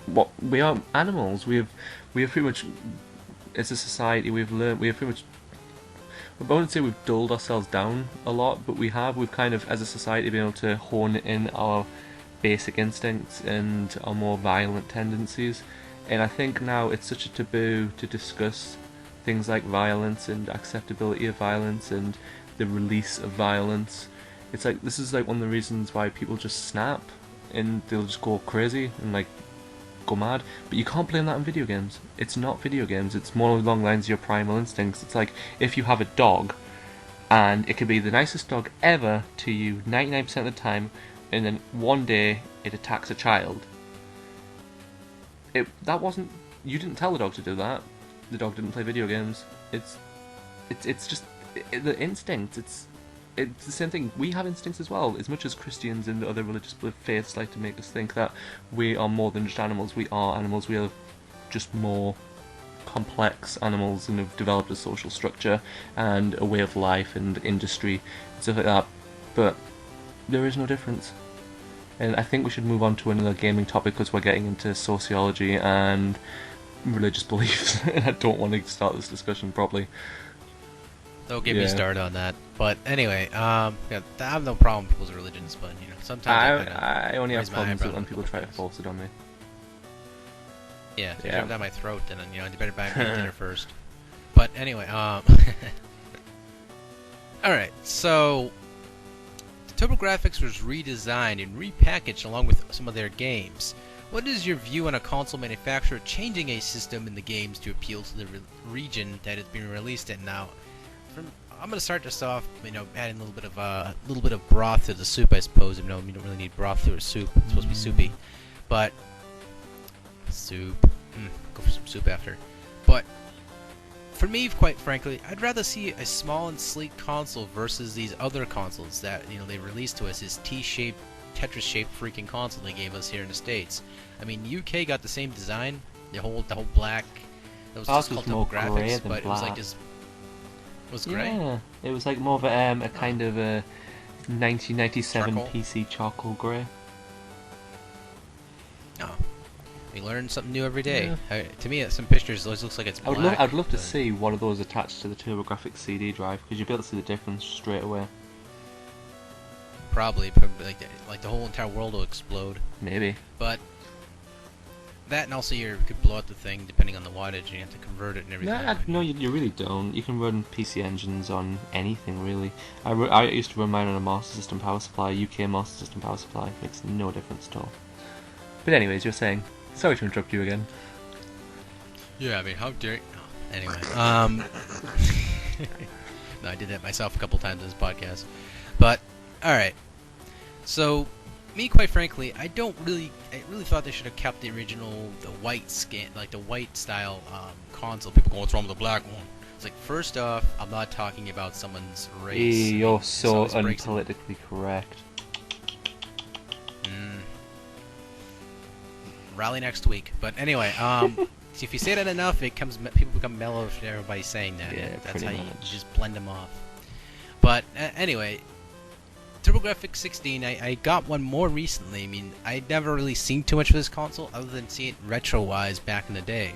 What, we are animals. We have pretty much, as a society, we have pretty much, I wouldn't say we've dulled ourselves down a lot, but we've kind of, as a society, been able to hone in our basic instincts and our more violent tendencies. And I think now it's such a taboo to discuss things like violence and acceptability of violence and the release of violence. It's like, this is like one of the reasons why people just snap and they'll just go crazy and like go mad. But you can't blame that on video games. It's not video games. It's more along the lines of your primal instincts. It's like if you have a dog and it could be the nicest dog ever to you 99% of the time, and then one day it attacks a child. That wasn't, you didn't tell the dog to do that. The dog didn't play video games. It's just the instinct. It's the same thing. We have instincts as well. As much as Christians and other religious faiths like to make us think that we are more than just animals, we are animals. We are just more complex animals and have developed a social structure and a way of life and industry and stuff like that. But there is no difference. And I think we should move on to another gaming topic because we're getting into sociology and religious beliefs, and I don't want to start this discussion properly. Don't get me started on that. But anyway, yeah, I have no problem with people's religions, but you know, sometimes I only have problems with when people try to force it on me. Yeah, if you shove it down my throat, then you know, you better buy me dinner first. But anyway, all right, so TurboGrafx was redesigned and repackaged along with some of their games. What is your view on a console manufacturer changing a system in the games to appeal to the region that it's being released in? Now, from I'm gonna start this off, adding a little bit of broth to the soup, I suppose. You don't really need broth to a soup. It's supposed to be soupy, but soup. Go for some soup after. But for me, quite frankly, I'd rather see a small and sleek console versus these other consoles that they released to us. This T-shaped, Tetris-shaped freaking console they gave us here in the States. I mean, UK got the same design, the whole black. That was just called double graphics, but it was like this. Was gray? Yeah, it was like more of a kind of a 1997 Charcoal? PC charcoal grey. Oh, we learn something new every day. To me, some pictures always looks like it's black. I'd love to see one of those attached to the TurboGrafx CD drive, because you'd be able to see the difference straight away. Probably like the whole entire world will explode. Maybe. But that, and also you could blow out the thing depending on the wattage, and you have to convert it and everything. No, you really don't. You can run PC engines on anything, really. I used to run mine on a Master System power supply, UK Master System power supply. Makes no difference at all. But anyways, you're saying. Sorry to interrupt you again. Yeah, I mean, how dare you? No. Anyway, no, I did that myself a couple times in this podcast. But, alright. So, me, quite frankly, I really thought they should have kept the original, the white style console. People go, what's wrong with the black one? It's like, first off, I'm not talking about someone's race. You're so unpolitically correct. Rally next week. But anyway, if you say that enough, people become mellow if everybody's saying that. Yeah, that's how you much. just blend them off. But anyway, TurboGrafx 16, I got one more recently. I mean, I'd never really seen too much of this console other than seeing it retro-wise back in the day.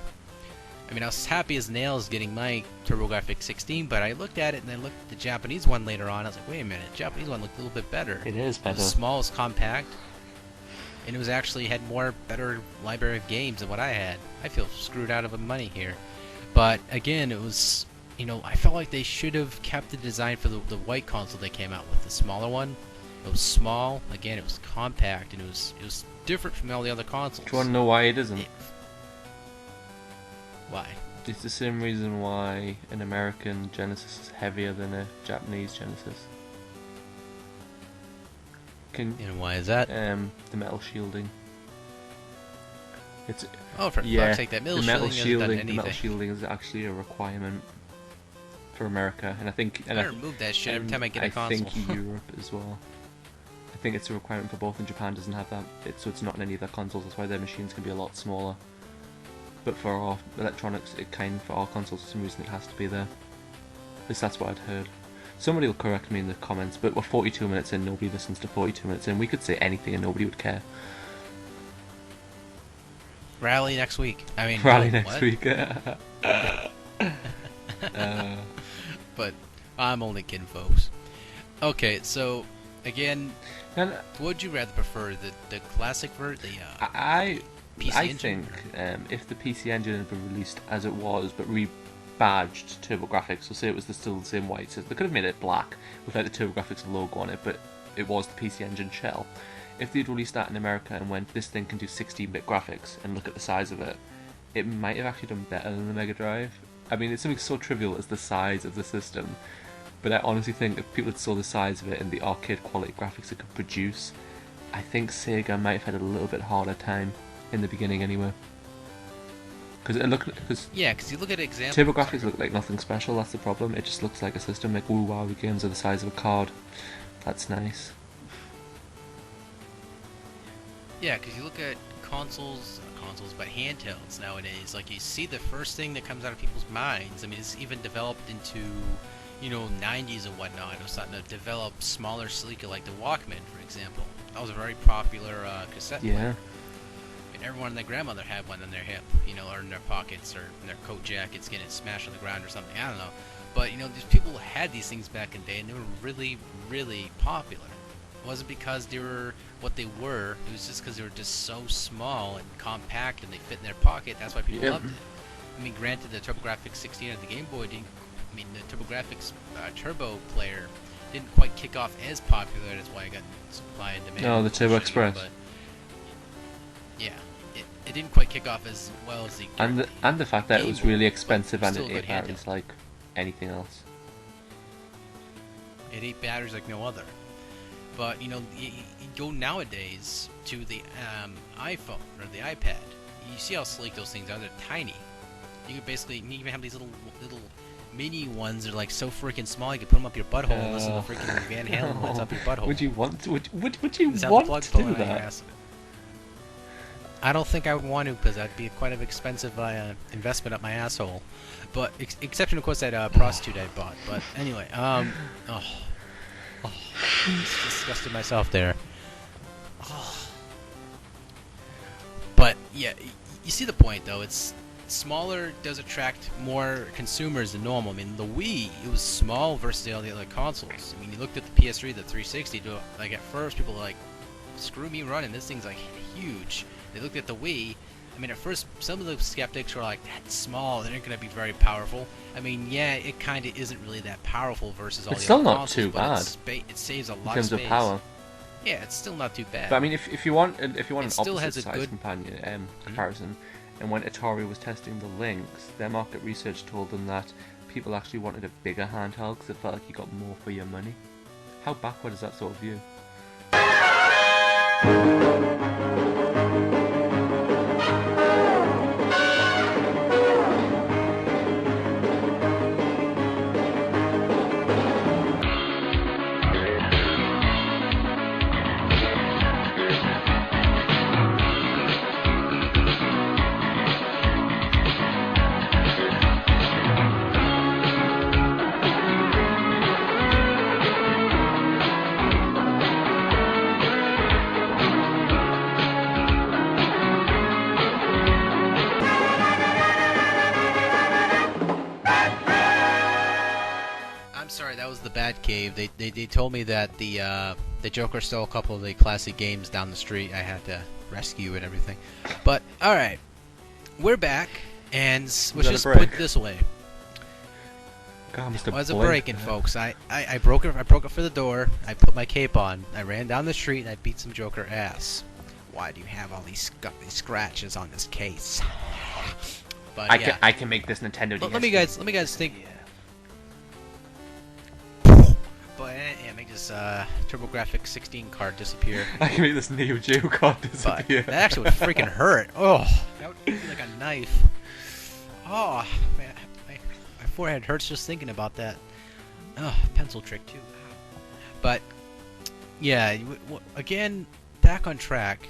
I mean, I was happy as nails getting my TurboGrafx 16, but I looked at it and I looked at the Japanese one later on. I was like, wait a minute, the Japanese one looked a little bit better. It is better. It was small, it was compact, and it was actually had better library of games than what I had. I feel screwed out of money here. But again, it was, I felt like they should have kept the design for the white console they came out with, the smaller one. It was small, again, it was compact, and it was different from all the other consoles. Do you want to know why it isn't? Why? It's the same reason why an American Genesis is heavier than a Japanese Genesis. And why is that? The metal shielding. It's for fuck's sake, that the metal shielding The metal shielding is actually a requirement for America, and I think I remove that shit every time I get a console. I think Europe as well. I think it's a requirement for both, and Japan doesn't have that. So it's not in any of their consoles. That's why their machines can be a lot smaller. But for our electronics, for our consoles, for some reason it has to be there. At least that's what I'd heard. Somebody will correct me in the comments, but we're 42 minutes in, nobody listens to 42 minutes in. We could say anything and nobody would care. Rally next week. I mean, Rally next week. But I'm only kidding, folks. Okay, so again, would you rather prefer the classic version, the PC engine? Think if the PC engine had been released as it was, but rebadged TurboGrafx, so say it was still the same white, so they could have made it black without the TurboGrafx logo on it, but it was the PC engine shell. If they'd released that in America and went, this thing can do 16-bit graphics, and look at the size of it, it might have actually done better than the Mega Drive. I mean, it's something so trivial as the size of the system, but I honestly think if people had saw the size of it and the arcade quality graphics it could produce, I think Sega might have had a little bit harder time in the beginning anyway. Because you look at examples. TurboGrafx look like nothing special. That's the problem. It just looks like a system. Like, ooh, wow, the games are the size of a card. That's nice. Yeah, because you look at consoles, but handhelds nowadays. Like, you see the first thing that comes out of people's minds. I mean, it's even developed into, 90s and whatnot. It was starting to develop smaller, sleeker, like the Walkman, for example. That was a very popular cassette player. And everyone and their grandmother had one on their hip, or in their pockets, or in their coat jackets, getting it smashed on the ground or something. I don't know. But, these people had these things back in the day, and they were really, really popular. It wasn't because they were what they were. It was just because they were just so small and compact, and they fit in their pocket. That's why people loved it. I mean, granted, the TurboGrafx 16 and the Game Boy the TurboGrafx Turbo player didn't quite kick off as popular. That's why I got supply and demand. No, the Turbo Express. But yeah, it didn't quite kick off as well as the and the fact that it was really expensive and it ate parents like anything else. It ate batteries like no other. But you go nowadays to the iPhone or the iPad. You see how sleek those things are. They're tiny. You can even have these little mini ones. They're like so freaking small. You can put them up your butthole and listen to freaking Van Halen when it's up your butthole. Would you want to? Would you want to do that? I don't think I would want to, because that'd be quite an expensive investment up my asshole. But exception, of course, that prostitute I bought. But anyway, just disgusted myself there. But yeah, you see the point though. It's smaller, does attract more consumers than normal. I mean, the Wii, it was small versus all the other consoles. I mean, you looked at the PS3, the 360. Like at first, people were like, "Screw me running. This thing's like huge." They looked at the Wii. I mean, at first, some of the skeptics were like, "That's small. They're not going to be very powerful." I mean, yeah, it kind of isn't really that powerful versus all the other consoles. It's still not too bad. It saves a lot of space. In terms of power. Yeah, it's still not too bad. But I mean, if you want an opposite size companion comparison, and when Atari was testing the Lynx, their market research told them that people actually wanted a bigger handheld because it felt like you got more for your money. How backward is that sort of view? Sorry, that was the Batcave. They told me that the Joker stole a couple of the classic games down the street. I had to rescue and everything. But all right, we're back, and let's just put it this way. God, it was a break-in, folks. I broke it for the door. I put my cape on. I ran down the street and I beat some Joker ass. Why do you have all these scratches on this case? But I can make this Nintendo. Let me guys think. But make this TurboGrafx 16 card disappear. I can make this Neo Geo card disappear. But that actually would freaking hurt. Oh, that would be like a knife. Oh, man, my forehead hurts just thinking about that. Oh, pencil trick too. But yeah, again, back on track.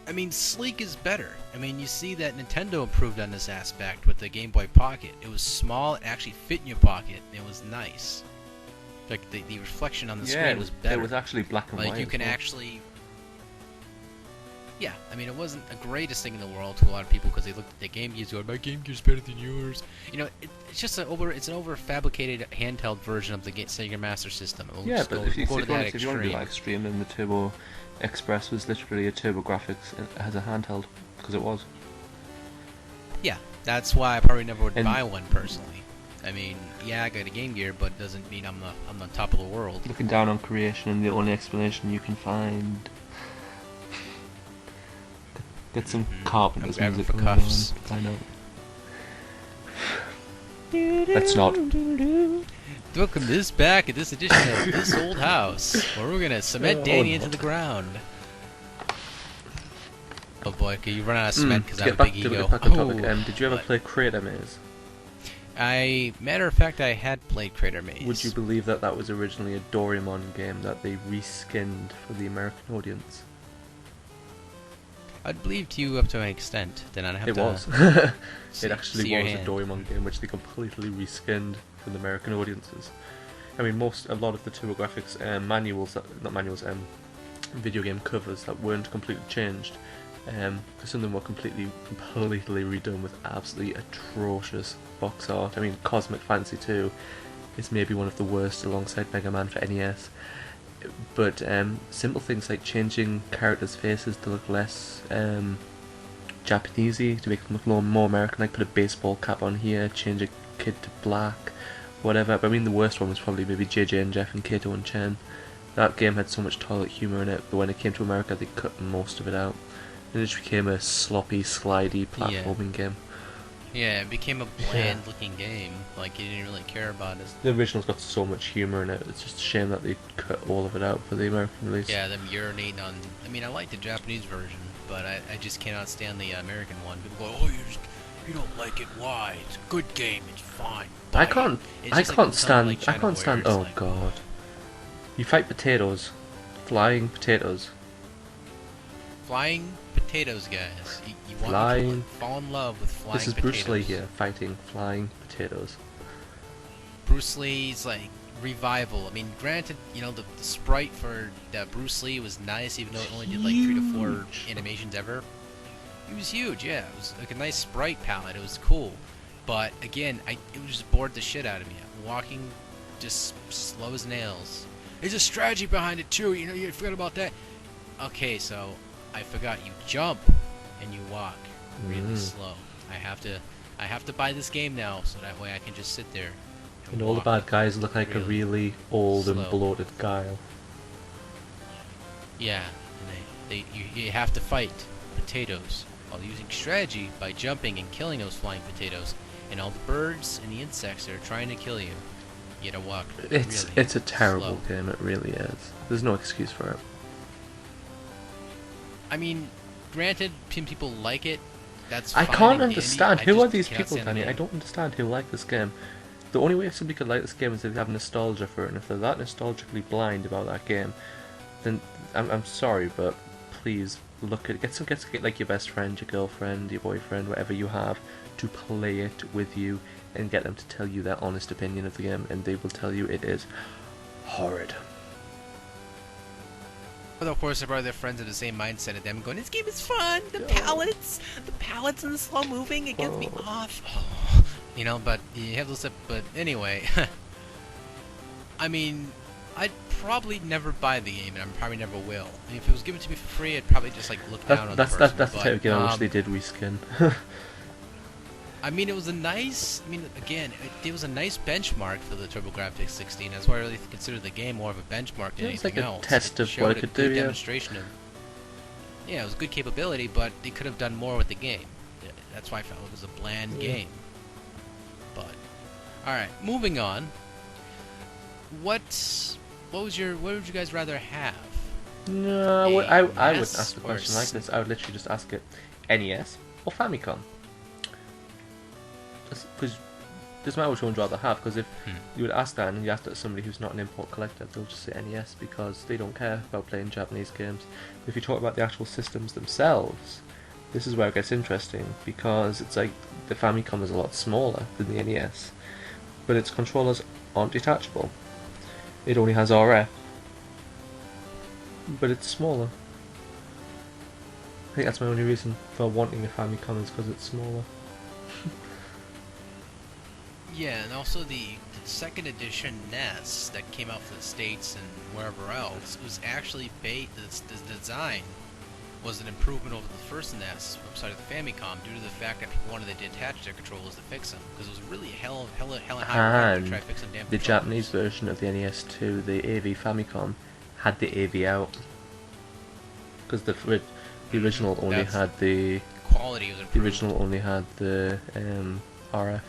I mean, sleek is better. I mean, you see that Nintendo improved on this aspect with the Game Boy Pocket. It was small, it actually fit in your pocket, and it was nice. Like the reflection on the screen was better. It was actually black and white. Like you can actually, yeah. I mean, it wasn't the greatest thing in the world to a lot of people because they looked at the Game Gears going, "My Game Gear's better than yours." You know, it's just an over-fabricated handheld version of the Sega Master System. Yeah, but if you want to be like streaming, the Turbo Express was literally a TurboGrafx as a handheld because it was. Yeah, that's why I probably never would buy one personally. I mean, yeah, I got a Game Gear, but it doesn't mean I'm the top of the world. Looking down on creation, and the only explanation you can find. Get some Carpenter's music for cuffs. I know. Let's not. Welcome this back at this edition of This Old House, where we're gonna cement Danny into the ground. Oh boy, okay, you run out of cement because I have a big ego. Did you ever play Crater Maze? Matter of fact, I had played Crater Maze. Would you believe that was originally a Doraemon game that they reskinned for the American audience? I'd believe you up to an extent. Then I'd have it to. Was. It actually was a Doraemon game which they completely reskinned for the American audiences. I mean, a lot of the TurboGrafx video game covers that weren't completely changed. Because some of them were completely redone with absolutely atrocious box art. I mean, Cosmic Fantasy 2 is maybe one of the worst alongside Mega Man for NES. But simple things like changing characters' faces to look less Japanesey, to make them look more American, like put a baseball cap on here, change a kid to black, whatever. But I mean, the worst one was probably maybe JJ and Jeff and Kato and Chen. That game had so much toilet humour in it, but when it came to America, they cut most of it out. And it just became a sloppy, slidey platforming game. Yeah, it became a bland-looking game. Like you didn't really care about it. The original's got so much humour in it. It's just a shame that they cut all of it out for the American release. Yeah, them urinating on. I mean, I like the Japanese version, but I just cannot stand the American one. People go, "Oh, you don't like it? Why? It's a good game. It's fine." I Buy it." can't. It's I just like can't when someone stand. like I China can't stand. Warriors, Oh like, god. You fight potatoes, flying potatoes. Flying potatoes, guys. You want Flying. to fall in love with flying This is potatoes. Bruce Lee here fighting flying potatoes. Bruce Lee's like revival. I mean, granted, you know the sprite for Bruce Lee was nice, even though it only did like 3 to 4 Huge. animations ever. It was huge, yeah. It was like a nice sprite palette. It was cool, but again, it just bored the shit out of me. Walking, just slow as nails. There's a strategy behind it too. You know, you forgot about that. Okay, so I forgot. You jump and you walk really slow. I have to buy this game now, so that way I can just sit there. And all the bad guys look like a really old and slow. bloated guile. Yeah, and you have to fight potatoes while using strategy by jumping and killing those flying potatoes, and all the birds and the insects that are trying to kill you. You gotta walk. It's a terrible slow. game. It really is. There's no excuse for it. I mean, granted, people like it. That's I fine can't and dandy. understand. I Who just are these cannot people, stand the Danny? I game. don't understand who like this game. The only way somebody could like this game is if they have nostalgia for it, and if they're that nostalgically blind about that game, then I'm sorry, but please look at get like your best friend, your girlfriend, your boyfriend, whatever you have, to play it with you and get them to tell you their honest opinion of the game, and they will tell you it is horrid. But of course, they're probably their friends in the same mindset as them, going, "This game is fun. The pallets and the slow moving, it gets me off." You know, but you have those. But anyway, I mean, I'd probably never buy the game, and I probably never will. And if it was given to me for free, I'd probably just like look down on the person. That's the type of game I wish they did reskin. I mean, it was a nice. I mean, again, it was a nice benchmark for the TurboGrafx 16. That's why I really consider the game more of a benchmark than It's anything like a else. test of what it could do. Good Yeah. demonstration of. Yeah, it was good capability, but they could have done more with the game. That's why I felt it was a bland game. But all right, moving on. What would you guys rather have? No, I wouldn't NES ask the or question like this. I would literally just ask it: NES or Famicom? Because doesn't matter which one you'd rather have. Because if you would ask that and you ask that to somebody who's not an import collector, they'll just say NES because they don't care about playing Japanese games. But if you talk about the actual systems themselves, this is where it gets interesting, because it's like the Famicom is a lot smaller than the NES, but its controllers aren't detachable. It only has RF, but it's smaller. I think that's my only reason for wanting a Famicom, is because it's smaller. Yeah, and also the second edition NES that came out for the States and wherever else was actually the design was an improvement over the first NES outside of the Famicom, due to the fact that people wanted to detach their controllers to fix them, because it was really hella high to try to fix them damn the controllers. Japanese version of the NES2, the AV Famicom, had the AV out, because the original only had the quality was improved. The original only had the RF.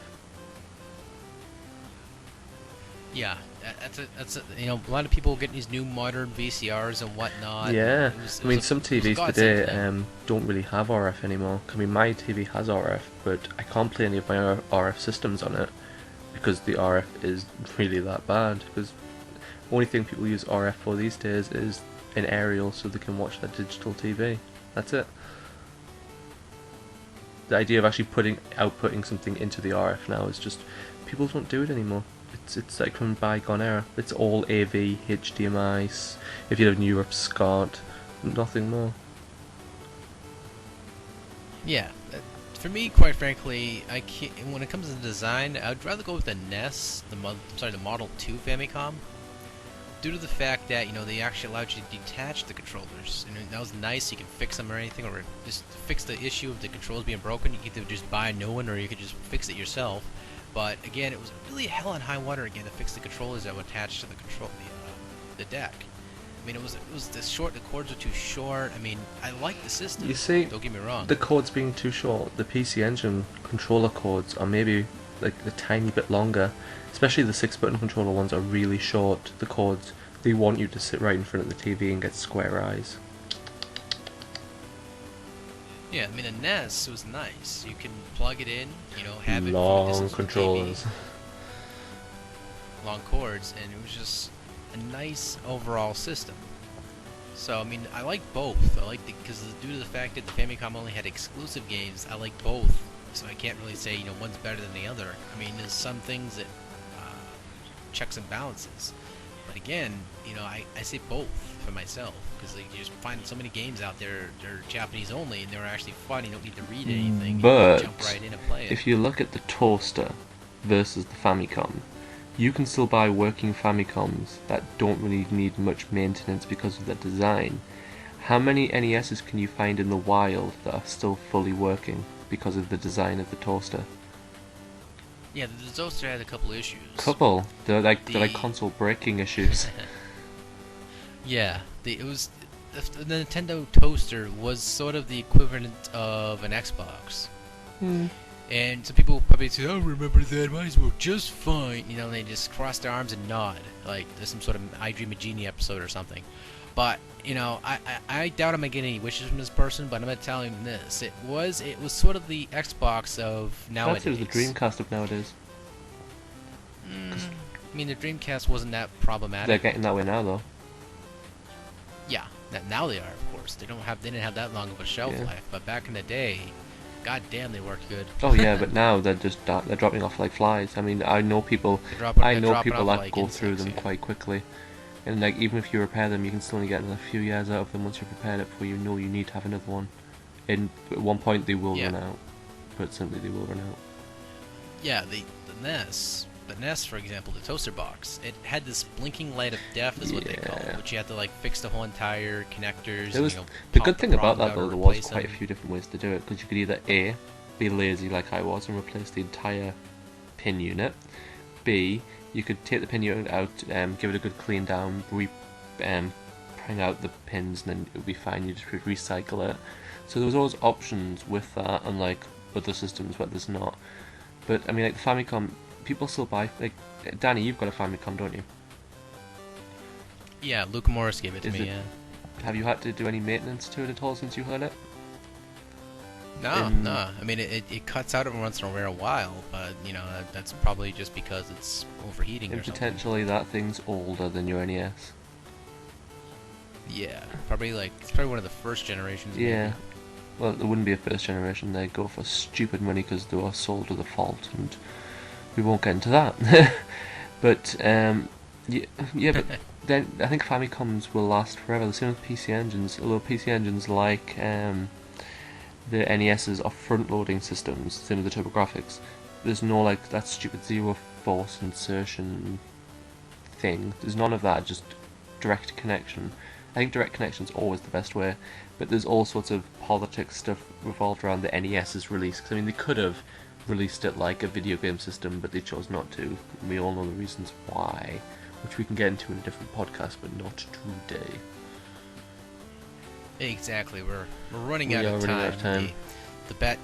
Yeah, that's you know, a lot of people getting these new modern VCRs and whatnot. Yeah, I mean, some it was a TVs godsend today for them. don't really have RF anymore. I mean, my TV has RF, but I can't play any of my RF systems on it because the RF is really that bad. Because the only thing people use RF for these days is an aerial, so they can watch their digital TV. That's it. The idea of actually outputting something into the RF now is just, people don't do it anymore. It's like from bygone era. It's all AV, HDMI. If you live in Europe, SCART, nothing more. Yeah, for me, quite frankly, I can't. When it comes to design, I'd rather go with the NES, the Model 2 Famicom, due to the fact that, you know, they actually allowed you to detach the controllers. And that was nice. You can fix them or anything, or just fix the issue of the controls being broken. You could either just buy a new one, or you could just fix it yourself. But again, it was really hell on high water again to fix the controllers that were attached to the deck. I mean, it was this short. The chords were too short. I mean, I like the system. You see, don't get me wrong. the chords being too short, the PC Engine controller chords are maybe like a tiny bit longer. Especially the 6-button controller ones are really short. The chords, they want you to sit right in front of the TV and get square eyes. Yeah, I mean, the NES was nice. You can plug it in, have it Long from a distance from the controllers. TV, long cords, and it was just a nice overall system. So, I mean, I like both. I like because due to the fact that the Famicom only had exclusive games, I like both. So I can't really say, one's better than the other. I mean, there's some things that checks and balances. But again, I say both for myself because you just find so many games out there they're Japanese only and they're actually fun. You don't need to read anything. But you jump right in and play it. if you look at the toaster versus the Famicom, you can still buy working Famicoms that don't really need much maintenance because of their design. How many NESs can you find in the wild that are still fully working because of the design of the toaster? Yeah, the toaster had a couple issues. They're like console breaking issues. Yeah, the Nintendo toaster was sort of the equivalent of an Xbox. And some people probably say, "I remember that. Might as well just fine." They just cross their arms and nod, like there's some sort of I Dream of Genie episode or something. But I doubt I'm gonna get any wishes from this person. But I'm gonna tell him this: it was sort of the Xbox of nowadays. That's the Dreamcast of nowadays. I mean, the Dreamcast wasn't that problematic. They're getting that way now, though. Yeah, now they are, of course. They didn't have that long of a shelf life. But back in the day, god damn, they worked good. Oh yeah, but now they're dropping off like flies. I mean, I know people that like go through insects, them quite quickly. And like even if you repair them, you can still only get another few years out of them once you've repaired it before you know you need to have another one. And at one point they will run out. But simply they will run out. Yeah, the NES, for example, the toaster box, it had this blinking light of death, is what they call it, which you had to like fix the whole entire connectors. The good thing about that though, there was quite a few different ways to do it, because you could either A, be lazy like I was and replace the entire pin unit. B, you could take the pin unit out, give it a good clean down, bring out the pins, and then it would be fine. You just recycle it. So there was always options with that, unlike other systems where there's not. But I mean, like the Famicom, people still buy. Like Danny, you've got a Famicom, don't you? Yeah, Luke Morris gave it to me. Have you had to do any maintenance to it at all since you had it? No. I mean, it cuts out every once in a rare while, but that's probably just because it's overheating or something. Potentially that thing's older than your NES. Yeah, it's probably one of the first generations. Yeah. Maybe. Well, it wouldn't be a first generation. They go for stupid money because they were sold with a fault, and we won't get into that. But but then I think Famicoms will last forever. The same with PC Engines. Although PC Engines like the NES's are front-loading systems, same with the TurboGrafx. There's no that stupid zero force insertion thing. There's none of that. Just direct connection. I think direct connection is always the best way, but there's all sorts of politics stuff revolved around the NES's release. Cause, I mean, they could have released it like a video game system, but they chose not to. And we all know the reasons why, which we can get into in a different podcast, but not today. Exactly, we're running out of time. The bat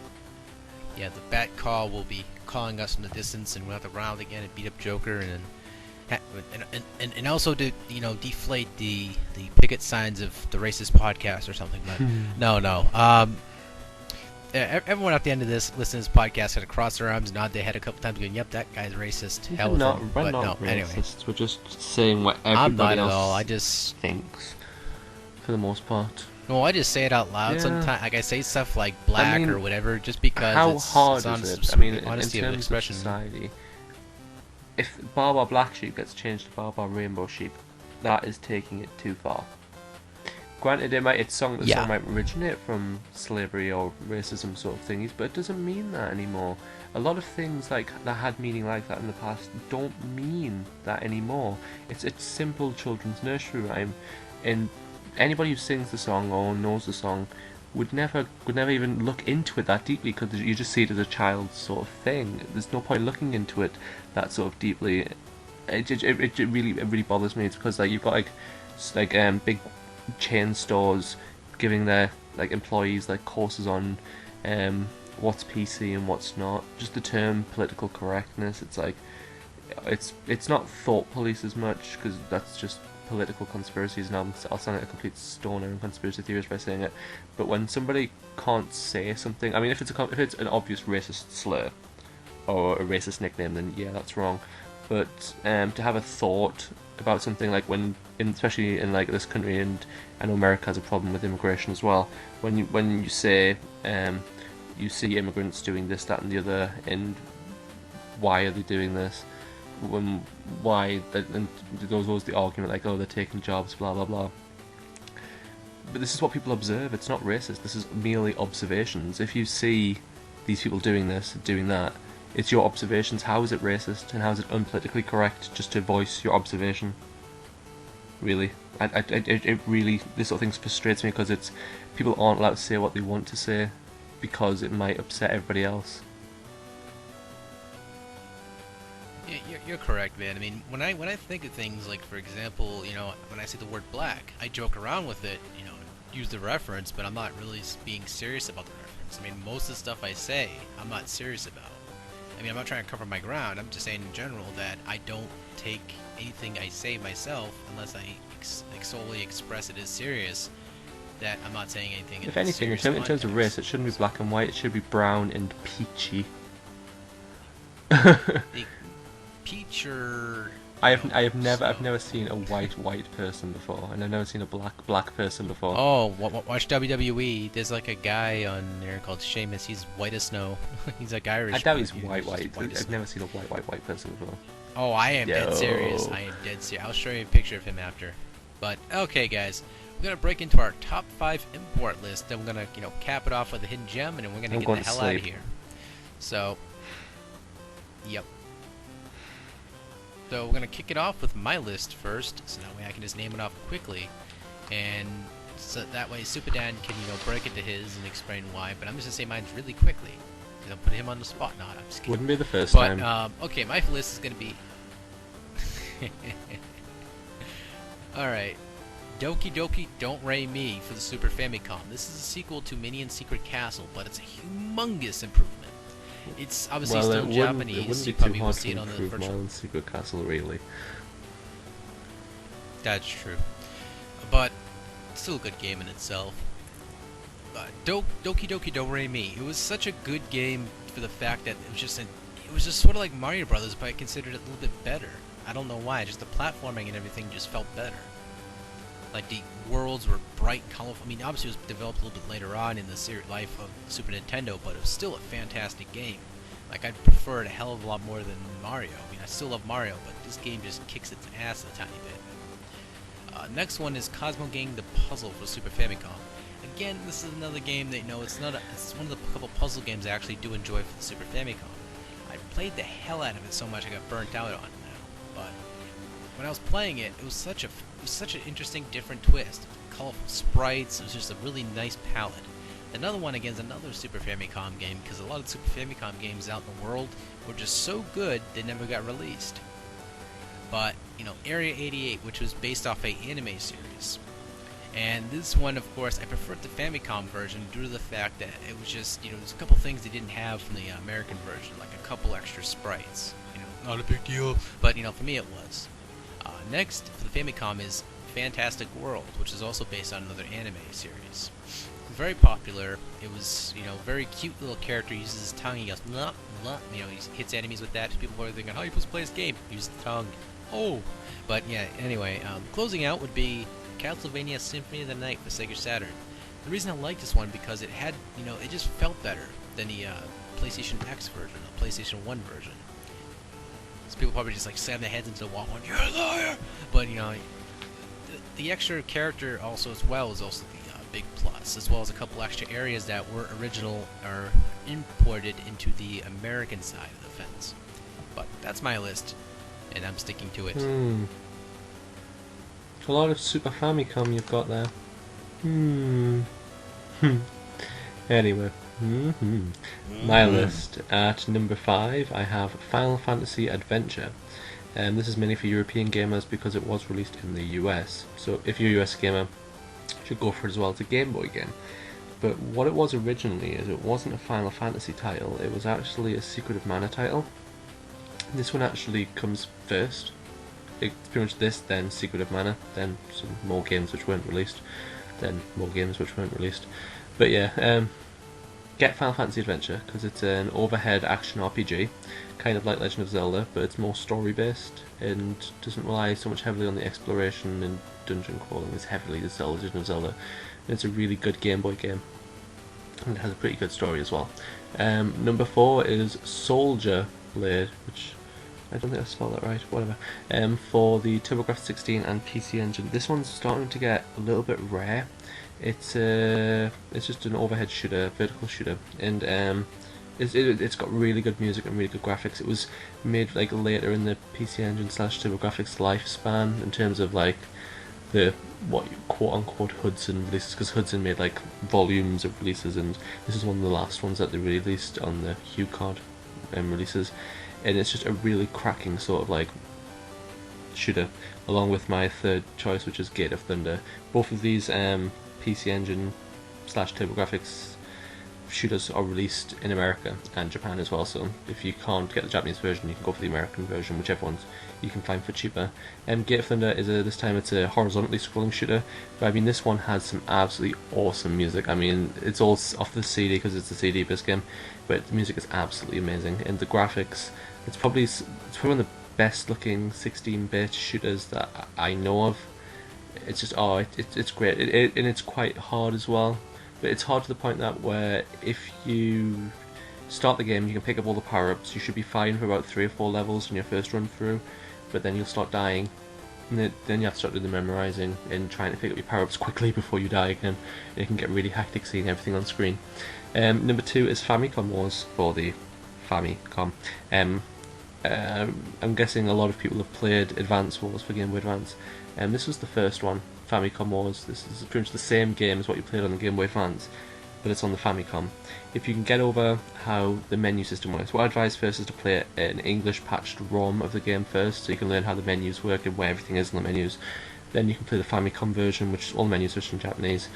call will be calling us from the distance, and we'll have to run out again and beat up Joker, and also to deflate the picket signs of the racist podcast or something. But no. Everyone at the end of this, listen to this podcast, had to cross their arms, nod their head a couple times, going, "Yep, that guy's racist." Hell with him. We're not racists. Anyway. We're just saying what everybody else thinks, for the most part. Well, I just say it out loud sometimes. Like I say stuff like black or whatever, just because how hard is it? I mean, honesty in of terms expression. of society, if Baba Black Sheep gets changed to Baba Rainbow Sheep, that is taking it too far. Granted, the song might originate from slavery or racism sort of thingies, but it doesn't mean that anymore. A lot of things that had meaning like that in the past don't mean that anymore. It's simple children's nursery rhyme, and anybody who sings the song or knows the song would never even look into it that deeply, because you just see it as a child's sort of thing. There's no point looking into it that sort of deeply. It really bothers me. It's because you've got like big chain stores giving their like employees like courses on what's PC and what's not. Just the term political correctness. It's like it's not thought police as much because that's just political conspiracies, and I'll sound like a complete stoner and conspiracy theorist by saying it. But when somebody can't say something, I mean, if it's an obvious racist slur or a racist nickname, then yeah, that's wrong. But to have a thought about something like especially in like this country, and I know America has a problem with immigration as well. When you say you see immigrants doing this, that, and the other, and why are they doing this? Why? And there's always the argument like, oh, they're taking jobs, blah blah blah. But this is what people observe. It's not racist. This is merely observations. If you see these people doing this, doing that, it's your observations. How is it racist and how is it unpolitically correct just to voice your observation? Really, it really, this sort of thing frustrates me because it's people aren't allowed to say what they want to say because it might upset everybody else. Yeah, you're correct, man. I mean, when I think of things like, for example, when I say the word black, I joke around with it, use the reference, but I'm not really being serious about the reference. I mean, most of the stuff I say, I'm not serious about. I mean, I'm not trying to cover my ground. I'm just saying in general that I don't take anything I say myself unless I solely express it as serious. That I'm not saying anything. If anything, in terms of race, it shouldn't be black and white. It should be brown and peachy. The peach or I've never seen a white person before, and I've never seen a black person before. Oh, watch WWE. There's like a guy on there called Sheamus. He's white as snow. He's like Irish. I doubt he's white. I've never seen a white person before. Oh, I am dead serious. I am dead serious. I'll show you a picture of him after. But okay, guys, we're gonna break into our top 5 import list. Then we're gonna cap it off with a hidden gem, and then we're gonna get the hell out of here. So, yep. So we're going to kick it off with my list first, so that way I can just name it off quickly, and so that way Super Dan can, break it to his and explain why, but I'm just going to say mine really quickly, because I'll put him on the spot. No, I'm just kidding. Wouldn't be the first time. Okay, my list is going to be... Alright. Doki Doki Don't Ray Me for the Super Famicom. This is a sequel to Minion Secret Castle, but it's a humongous improvement. It's obviously still Japanese. It wouldn't be you probably too will hard see to it on the improve virtual. Minion Secret Castle, really. That's true, but it's still a good game in itself. Doki Doki Do Re Mi. It was such a good game for the fact that it was just sort of like Mario Brothers, but I considered it a little bit better. I don't know why. Just the platforming and everything just felt better. Like the worlds were bright, colorful. I mean, obviously it was developed a little bit later on in the life of Super Nintendo, but it was still a fantastic game. Like, I'd prefer it a hell of a lot more than Mario. I mean, I still love Mario, but this game just kicks its ass a tiny bit. Next one is Cosmo Gang The Puzzle for Super Famicom. Again, this is another game that, it's one of the couple puzzle games I actually do enjoy for the Super Famicom. I played the hell out of it so much I got burnt out on it now, but when I was playing it, it was such an interesting, different twist. Colorful sprites, it was just a really nice palette. Another one, again, is another Super Famicom game, because a lot of Super Famicom games out in the world were just so good, they never got released. But, Area 88, which was based off a anime series. And this one, of course, I preferred the Famicom version due to the fact that it was just, there's a couple things they didn't have from the American version, like a couple extra sprites. Not a big deal, but, for me it was. Next, for the Famicom, is Fantastic World, which is also based on another anime series. Very popular. It was, very cute little character. He uses his tongue. He goes, blah, blah. He hits enemies with that. People are thinking, how are you supposed to play this game? Use the tongue. Oh! But, yeah, anyway, closing out would be Castlevania Symphony of the Night for Sega Saturn. The reason I like this one, because it had, it just felt better than the PlayStation X version, the PlayStation 1 version. So people probably just, slam their heads into the wall going, you're a liar! But, the extra character also as well is also the big plus, as well as a couple extra areas that were original or imported into the American side of the fence. But that's my list, and I'm sticking to it. A lot of Super Famicom you've got there. Anyway, my list. At number 5, I have Final Fantasy Adventure. This is mainly for European gamers because it was released in the US. So if you're a US gamer, you should go for it as well. It's a Game Boy game. But what it was originally is it wasn't a Final Fantasy title, it was actually a Secret of Mana title. This one actually comes first. It's pretty much this, then Secret of Mana, then some more games which weren't released, then more games which weren't released. But yeah, get Final Fantasy Adventure, because it's an overhead action RPG, kind of like Legend of Zelda, but it's more story based and doesn't rely so much heavily on the exploration and dungeon crawling as heavily as Legend of Zelda. And it's a really good Game Boy game, and it has a pretty good story as well. Number 4 is Soldier Blade, which I don't think I spelled that right, whatever. For the TurboGrafx 16 and PC Engine. This one's starting to get a little bit rare. It's just an overhead shooter, vertical shooter, and it's got really good music and really good graphics. It was made like later in the PC Engine / TurboGrafx lifespan in terms of like the what you quote unquote Hudson releases, because Hudson made like volumes of releases, and this is one of the last ones that they released on the HuCard releases, and it's just a really cracking sort of like shooter, along with my third choice, which is Gate of Thunder. Both of these PC Engine / TurboGrafx shooters are released in America and Japan as well, so if you can't get the Japanese version, you can go for the American version, whichever ones you can find for cheaper. Gate of Thunder is this time it's a horizontally scrolling shooter, but I mean this one has some absolutely awesome music. I mean it's all off the CD because it's a CD-based game, but the music is absolutely amazing, and the graphics, it's probably one of the best looking 16-bit shooters that I know of. It's just it's great, and it's quite hard as well. But it's hard to the point that where if you start the game, you can pick up all the power-ups. You should be fine for about 3 or 4 levels in your first run through, but then you'll start dying, and then you have to start doing the memorizing and trying to pick up your power-ups quickly before you die again. And it can get really hectic seeing everything on screen. Number 2 is Famicom Wars for the Famicom. I'm guessing a lot of people have played Advance Wars for Game Boy Advance. This was the first one, Famicom Wars. This is pretty much the same game as what you played on the Game Boy Advance, but it's on the Famicom. If you can get over how the menu system works, what I advise first is to play an English patched ROM of the game first, so you can learn how the menus work and where everything is in the menus. Then you can play the Famicom version, which is all the menus are in Japanese.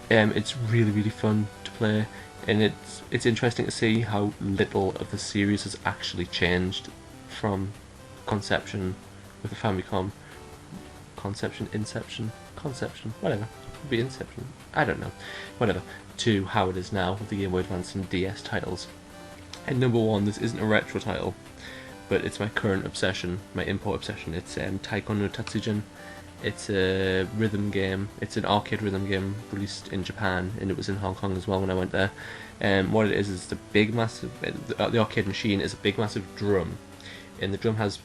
It's really, really fun to play, and it's interesting to see how little of the series has actually changed from conception with the Famicom. Inception, whatever. Could be Inception, I don't know. Whatever. To how it is now with the Game Boy Advance and DS titles. And number 1, this isn't a retro title, but it's my current obsession, my import obsession. It's Taiko no Tatsujin. It's a rhythm game. It's an arcade rhythm game released in Japan, and it was in Hong Kong as well when I went there. What it is the big massive, the arcade machine is a big massive drum, and the drum has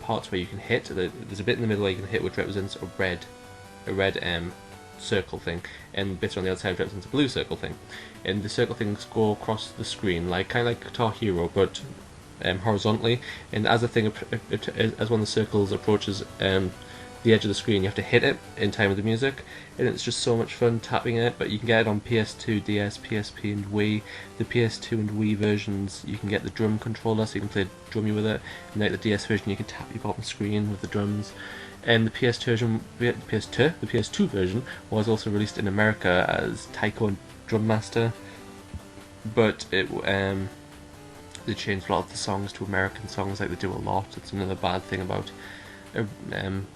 parts where you can hit. There's a bit in the middle where you can hit, which represents a red circle thing, and bits on the other side represents a blue circle thing. And the circle things go across the screen, kind of like Guitar Hero, but horizontally. And as one of the circles approaches the edge of the screen, you have to hit it in time with the music, and it's just so much fun tapping it. But you can get it on PS2, DS, PSP and Wii. The PS2 and Wii versions, you can get the drum controller, so you can play drummy with it, and like the DS version you can tap your bottom screen with the drums. And the PS2 version was also released in America as Taiko and Drum Master, but they changed a lot of the songs to American songs, like they do a lot. It's another bad thing about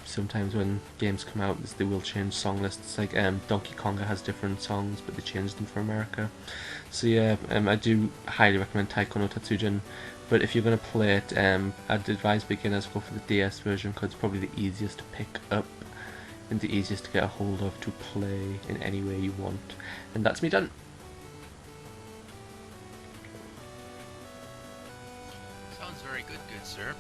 sometimes when games come out, they will change song lists. Like Donkey Konga has different songs, but they changed them for America. So yeah, I do highly recommend Taiko no Tatsujin. But if you're going to play it, I'd advise beginners go for the DS version, because it's probably the easiest to pick up and the easiest to get a hold of to play in any way you want. And that's me done. Sounds very good sir.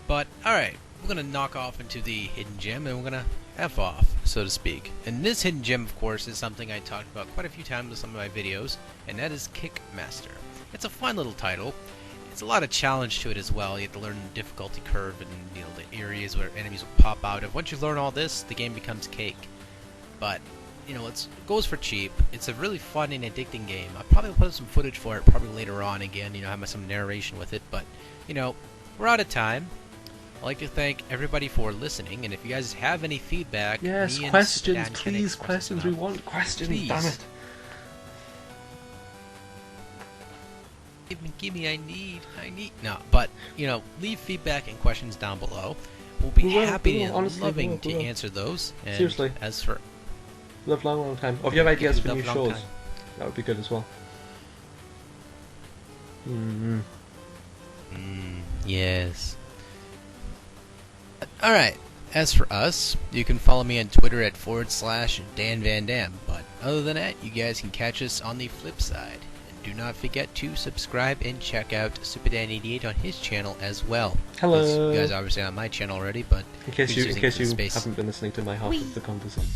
But alright, we're going to knock off into the hidden gem, and we're going to F off, so to speak. And this hidden gem, of course, is something I talked about quite a few times in some of my videos, and that is Kickmaster. It's a fun little title. It's a lot of challenge to it as well. You have to learn the difficulty curve and the areas where enemies will pop out. And once you learn all this, the game becomes cake. But it goes for cheap. It's a really fun and addicting game. I'll probably put up some footage for it probably later on again. Have some narration with it. But we're out of time. I'd like to thank everybody for listening, and if you guys have any feedback, yes, me and questions, Dan can please, express questions. them We out. want questions. Please. Damn it. Give me, I need. No, but, you know, leave feedback and questions down below. We'll be happy and honestly, loving we will. to answer those. And Seriously. as for... Love long time. Or if you have ideas for Love new long shows, time. that would be good as well. Yes. Alright, as for us, you can follow me on Twitter at /DanVanDam. But other than that, you guys can catch us on the flip side. And do not forget to subscribe and check out SuperDan88 on his channel as well. Hello. You guys are obviously on my channel already, but In case you spaces. haven't been listening to my half of the conversation.